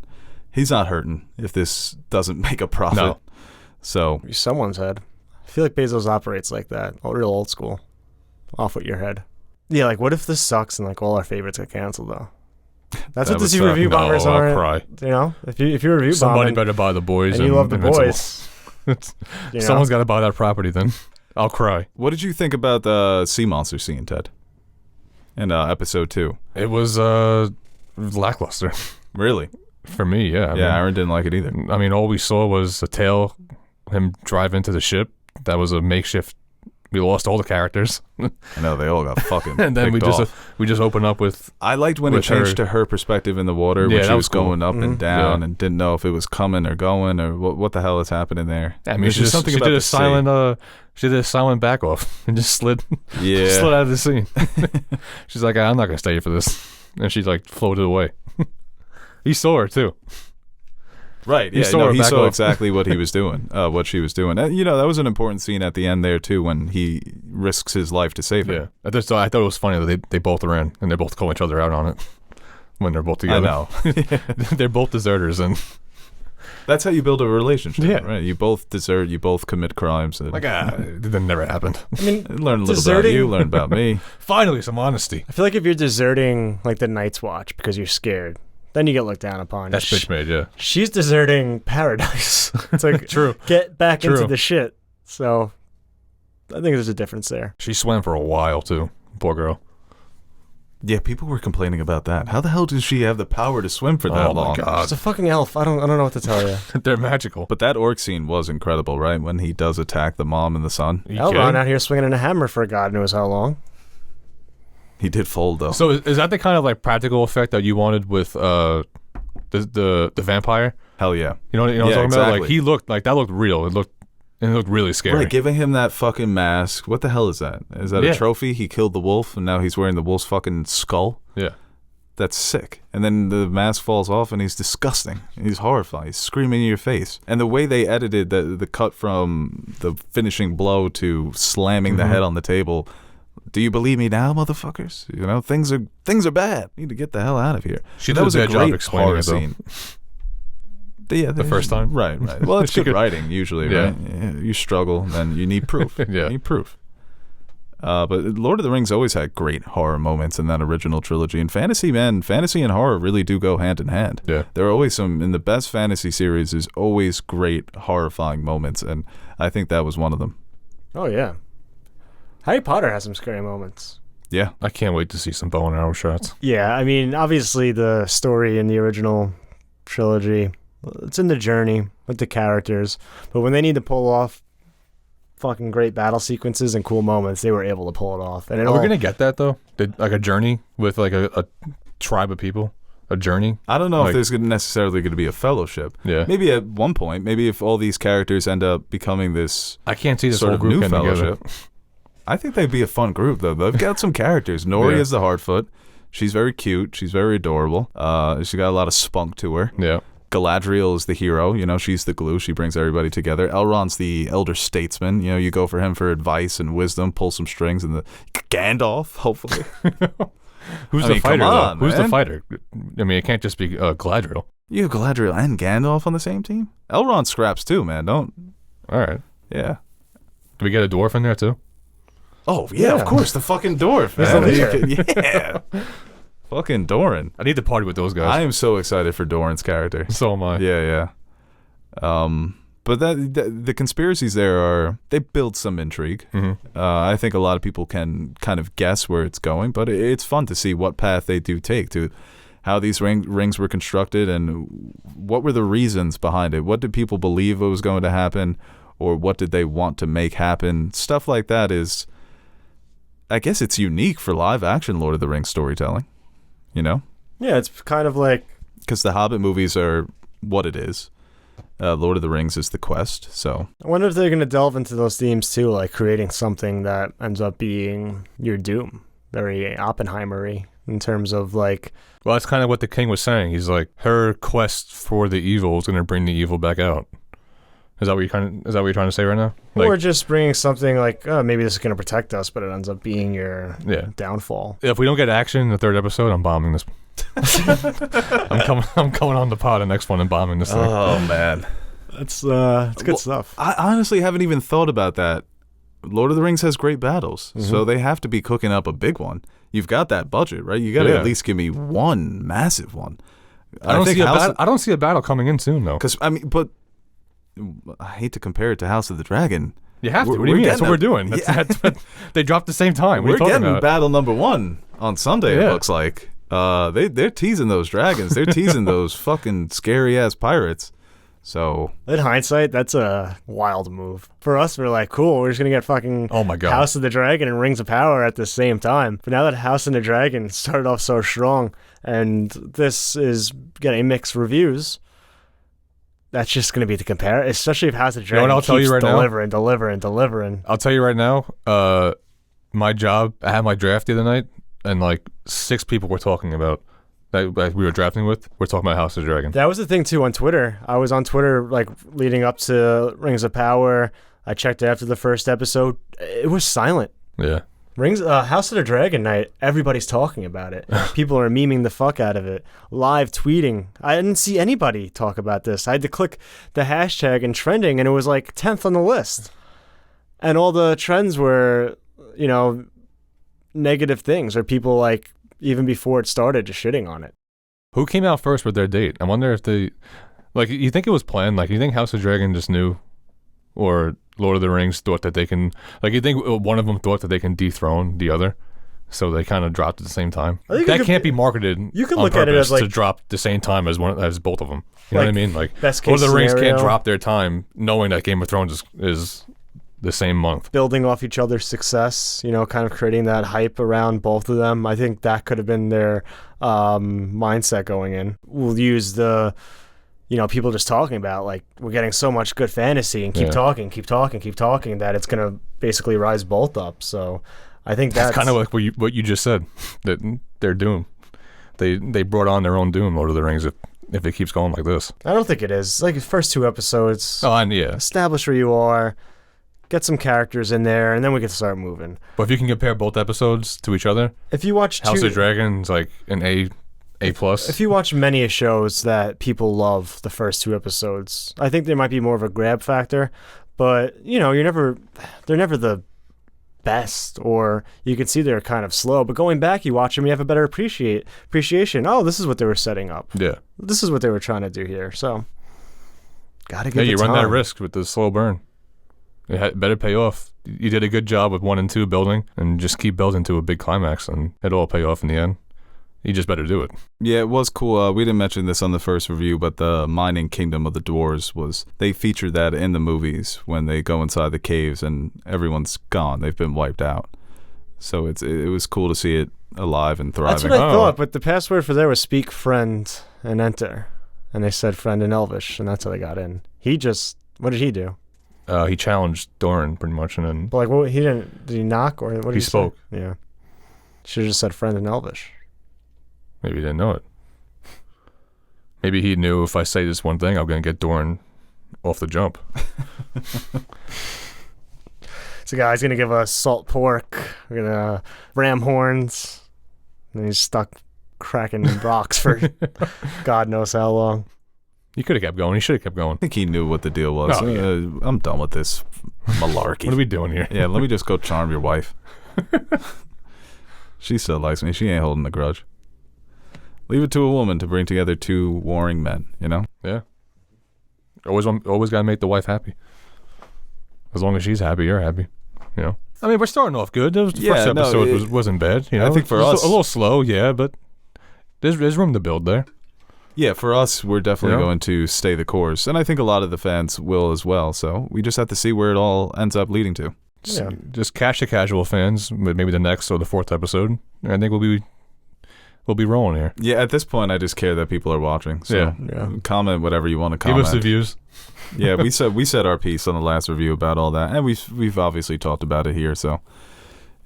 he's not hurting if this doesn't make a profit. No. So Someone's head. I feel like Bezos operates like that. Real old school. Off with your head. Yeah, like what if this sucks and like all our favorites get canceled though? That's That what would the suck. review No, bombers I'll are. cry. You know, if you review Somebody bombing better buy The Boys. and you love the Invincible. boys, you know? Someone's got to buy that property then. I'll cry. what did you think about the sea monster scene, Ted? In episode 2. It was lackluster Really? for me, yeah. Aaron didn't like it either. I mean, all we saw was a tail, him drive into the ship. That was a makeshift. We lost all the characters. I know they all got fucking And then picked off. we just open up with... I liked when it with changed her- to her perspective in the water Yeah, when she that was was cool. going up and Mhm. down Yeah. and didn't know if it was coming or going or what the hell is happening there. I mean, There's she just something she about did the a silent... she did a silent back off and just slid Yeah. slid out of the scene. She's like, I'm not going to stay here for this. And she like floated away. He saw her too. Right. You Yeah. saw No, her he back saw off. exactly what he was doing. What she was doing. And, that was an important scene at the end there too when he risks his life to save her. Yeah. I thought it was funny that they both ran and they're both calling each other out on it when they're both together. I know. They're both deserters and That's how you build a relationship. Yeah. Right. You both desert. You both commit crimes. And that never happened. I mean, learn a little about deserting- you. Learn about me. Finally, some honesty. I feel like if you're deserting like the Night's Watch because you're scared, then you get looked down upon. That's bitch made, yeah. She's deserting paradise. It's like True. get back into True. the shit. So I think there's a difference there. She swam for a while too. Poor girl. Yeah. People were complaining about that. How the hell does she have the power to swim for that Oh my long? God. It's a fucking elf. I don't know what to tell you. They're magical. But that orc scene was incredible, right? When he does attack the mom and the son. Are you Elrond kidding? out here swinging a hammer for God knows how long. He did fold though. So is that the kind of like practical effect that you wanted with the vampire. Hell yeah. You know what I'm talking about? Exactly. Like he looked like that looked real. It looked really scary. Right, giving him that fucking mask. What the hell is that? Is that a trophy? He killed the wolf and now he's wearing the wolf's fucking skull? Yeah. That's sick. And then the mask falls off and he's disgusting. He's horrifying. He's screaming in your face. And the way they edited the cut from the finishing blow to slamming the head on the table. Do you believe me now, motherfuckers? You know, things are bad. You need to get the hell out of here. She that did was a a bad job great explaining horror it, though. scene. Yeah, The first time? Right. Well, it's She good could- writing, usually, Yeah. right? Yeah, you struggle, then you need proof. Yeah. You need proof. But Lord of the Rings always had great horror moments in that original trilogy. And fantasy and horror really do go hand in hand. Yeah. There are always in the best fantasy series, there's always great horrifying moments. And I think that was one of them. Oh, yeah. Harry Potter has some scary moments. Yeah. I can't wait to see some bow and arrow shots. Yeah, I mean, obviously the story in the original trilogy, it's in the journey with the characters. But when they need to pull off fucking great battle sequences and cool moments, they were able to pull it off. And Are we gonna get that though? Like a journey with like a tribe of people? A journey? I don't know Like- if there's necessarily going to be a fellowship. Yeah. Maybe at one point, maybe if all these characters end up becoming this I can't see this sort whole of group new getting together. fellowship. I think they'd be a fun group, though. They've got some characters. Nori Yeah. is the Hardfoot. She's very cute. She's very adorable. She got a lot of spunk to her. Yeah. Galadriel is the hero. You know, she's the glue. She brings everybody together. Elrond's the elder statesman. You know, you go for him for advice and wisdom, pull some strings, and the Gandalf, hopefully. Who's I the mean, fighter come on, though? Who's the man. fighter? I mean, it can't just be Galadriel. You have Galadriel and Gandalf on the same team? Elrond scraps too, man. Don't. All right. Yeah. Do we get a dwarf in there too? Oh, yeah, of course. The fucking dwarf. He's the man. leader. Yeah. Fucking Doran. I need to party with those guys. I am so excited for Doran's character. So am I. Yeah. But the conspiracies there they build some intrigue. Mm-hmm. I think a lot of people can kind of guess where it's going, but it's fun to see what path they do take to how these rings were constructed and what were the reasons behind it. What did people believe was going to happen, or what did they want to make happen? Stuff like that is, I guess it's unique for live action Lord of the Rings storytelling, you know? Yeah, it's kind of like... Because the Hobbit movies are what it is. Lord of the Rings is the quest, so... I wonder if they're going to delve into those themes too, like creating something that ends up being your doom. Very Oppenheimer-y in terms of like... Well, that's kind of what the king was saying. He's like, her quest for the evil is going to bring the evil back out. Is that what you're trying to say right now? Like, or just bringing something like, oh, maybe this is going to protect us, but it ends up being your downfall. if we don't get action in the third episode, I'm bombing this. I'm coming on the pod the next one and bombing this thing. Oh, man. It's good stuff. I honestly haven't even thought about that. Lord of the Rings has great battles, so they have to be cooking up a big one. You've got that budget, right? You got to Yeah. at least give me one massive one. I don't see a battle coming in soon though. Because, I mean, but I hate to compare it to House of the Dragon. You have to. We're What do you mean? That's getting what we're doing. They dropped the same time. What are We're you talking getting about? battle number 1 on Sunday, it Yeah. looks like. They're teasing those dragons. They're teasing those fucking scary-ass pirates. So... In hindsight, that's a wild move. For us, we're like, cool, we're just going to get fucking Oh my God. House of the Dragon and Rings of Power at the same time. But now that House of the Dragon started off so strong, and this is getting mixed reviews, that's just going to be the compare, especially if House of the know what Dragon I'll tell keeps you right now? delivering. I'll tell you right now. My job. I had my draft the other night, and like 6 people were talking about that we were drafting with. We're talking about House of the Dragon. That was the thing too on Twitter. I was on Twitter like leading up to Rings of Power. I checked after the first episode. It was silent. Yeah. House of the Dragon night, everybody's talking about it. People are memeing the fuck out of it. Live tweeting. I didn't see anybody talk about this. I had to click the hashtag and trending, and it was like 10th on the list. And all the trends were, negative things, or people like, even before it started, just shitting on it. Who came out first with their date? I wonder if they, like, you think it was planned? Like, you think House of Dragon just knew, or Lord of the Rings thought that they can, like, you think one of them thought that they can dethrone the other, so they kind of dropped at the same time? I think That can't be marketed. You can on look at it purpose as, like, to drop the same time as both of them. You know what I mean? Like, best Lord case of the Rings scenario. can't drop their time knowing that Game of Thrones is the same month. Building off each other's success, kind of creating that hype around both of them. I think that could have been their mindset going in. We'll use the, people just talking about, like, we're getting so much good fantasy and keep talking, that it's going to basically rise both up. So I think that's kind of like what you just said, that they're doomed. They brought on their own doom, Lord of the Rings, if it keeps going like this. I don't think it is. Like, the first 2 episodes. Oh, and yeah. Establish where you are, get some characters in there, and then we can start moving. But if you can compare both episodes to each other, if you watch House of Dragons, like an A+. If you watch many shows that people love the first 2 episodes, I think there might be more of a grab factor. But, they're never the best, or you can see they're kind of slow. But going back, you watch them, you have a better appreciation. Oh, this is what they were setting up. Yeah. This is what they were trying to do here. So, gotta get you the run time. that risk with the slow burn. It better pay off. You did a good job with 1 and 2 building, and just keep building to a big climax, and it'll all pay off in the end. You just better do it. Yeah, it was cool. We didn't mention this on the first review, but the mining kingdom of the dwarves they featured that in the movies when they go inside the caves and everyone's gone. They've been wiped out. So it was cool to see it alive and thriving. That's what I thought, but the password for there was speak friend and enter. And they said friend in Elvish, and that's how they got in. What did he do? He challenged Doran pretty much, and then... But like, did he knock, or what did he spoke. Say? Yeah. Should have just said friend in Elvish. Maybe he didn't know it. Maybe he knew if I say this one thing, I'm going to get Doran off the jump. So guy's going to give us salt pork, we're going to ram horns, and he's stuck cracking rocks for God knows how long. He could have kept going. He should have kept going. I think he knew what the deal was. Oh, yeah. I'm done with this malarkey. What are we doing here? Yeah, let me just go charm your wife. She still likes me. She ain't holding a grudge. Leave it to a woman to bring together 2 warring men, Yeah. Always got to make the wife happy. As long as she's happy, you're happy. I mean, we're starting off good. The first episode wasn't bad. I think for us... a little slow, yeah, but there's room to build there. Yeah, for us, we're definitely going to stay the course. And I think a lot of the fans will as well. So we just have to see where it all ends up leading to. Just catch the casual fans with maybe the next or the 4th episode. I think we'll be rolling here. Yeah, at this point, I just care that people are watching. So comment whatever you want to comment. Give us the views. Yeah, we said our piece on the last review about all that, and we've obviously talked about it here. So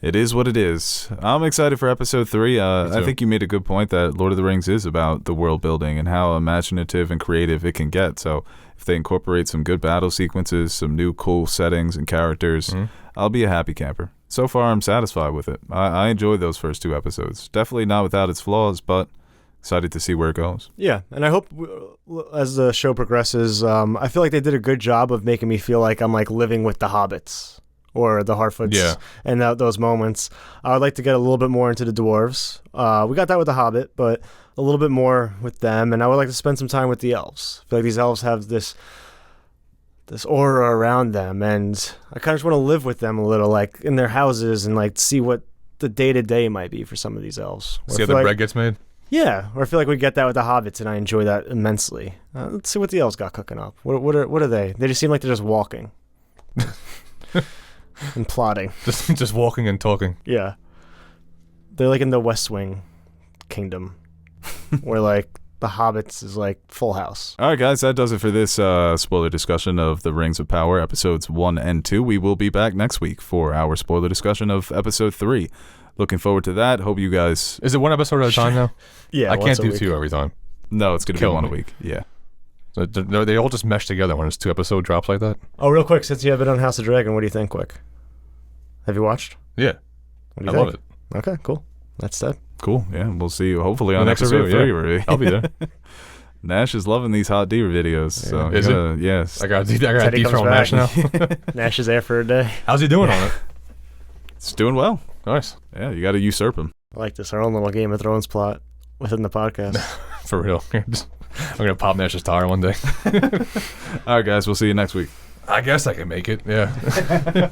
it is what it is. I'm excited for episode 3. I think you made a good point that Lord of the Rings is about the world building and how imaginative and creative it can get. So if they incorporate some good battle sequences, some new cool settings and characters, I'll be a happy camper. So far, I'm satisfied with it. I enjoyed those first 2 episodes. Definitely not without its flaws, but excited to see where it goes. Yeah, and I hope as the show progresses, I feel like they did a good job of making me feel like I'm like living with the hobbits or the Harfoots and those moments. I would like to get a little bit more into the dwarves. We got that with the Hobbit, but a little bit more with them, and I would like to spend some time with the elves. I feel like these elves have this aura around them, and I kind of just want to live with them a little, like in their houses, and like see what the day-to-day might be for some of these elves. See how the bread gets made? Yeah, or I feel like we get that with the hobbits, and I enjoy that immensely. Let's see what the elves got cooking up. What are they? They just seem like they're just walking and plotting. Just walking and talking. Yeah. They're like in the West Wing kingdom, where like the hobbits is like Full House. All right, guys, that does it for this spoiler discussion of The Rings of Power, episodes 1 and 2. We will be back next week for our spoiler discussion of episode 3. Looking forward to that. Hope you guys... Is it 1 episode at a time now? Yeah, I can't do 2 every time. No, it's going to be 1 a week. Yeah. So they all just mesh together when it's 2 episode drops like that? Oh, real quick, since you have it on House of Dragon, what do you think, Quick? Have you watched? Yeah. What do you I think? love it. Okay, cool. That's that. Cool. Yeah, we'll see you hopefully on The next episode review, 3 review. I'll be there. Nash is loving these hot D videos. So Is it? Yes. I got to Teddy dethrone comes Nash now. Nash is there for a day. How's he doing on it? It's doing well. Nice. Yeah, you got to usurp him. I like this. Our own little Game of Thrones plot within the podcast. For real. I'm going to pop Nash's tire one day. All right, guys. We'll see you next week. I guess I can make it. Yeah.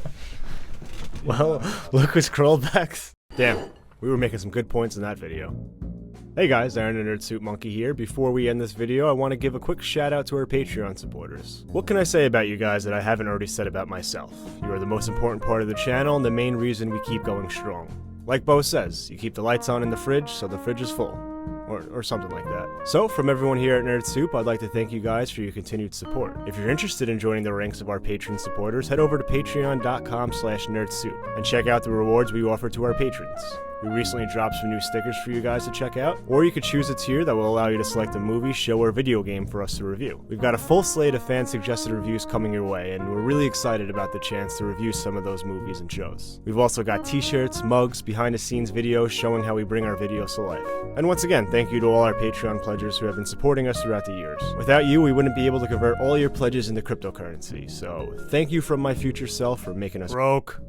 Well, look who scrolled back. Damn, we were making some good points in that video. Hey guys, Aaron and Nerd Suit Monkey here. Before we end this video, I want to give a quick shout out to our Patreon supporters. What can I say about you guys that I haven't already said about myself? You are the most important part of the channel and the main reason we keep going strong. Like Beau says, you keep the lights on in the fridge, so the fridge is full. or something like that. So, from everyone here at Nerd Soup, I'd like to thank you guys for your continued support. If you're interested in joining the ranks of our Patreon supporters, head over to patreon.com/nerdsoup and check out the rewards we offer to our patrons. We recently dropped some new stickers for you guys to check out, or you could choose a tier that will allow you to select a movie, show, or video game for us to review. We've got a full slate of fan-suggested reviews coming your way, and we're really excited about the chance to review some of those movies and shows. We've also got t-shirts, mugs, behind-the-scenes videos showing how we bring our videos to life. And once again, thank you to all our Patreon pledgers who have been supporting us throughout the years. Without you, we wouldn't be able to convert all your pledges into cryptocurrency, so thank you from my future self for making us broke.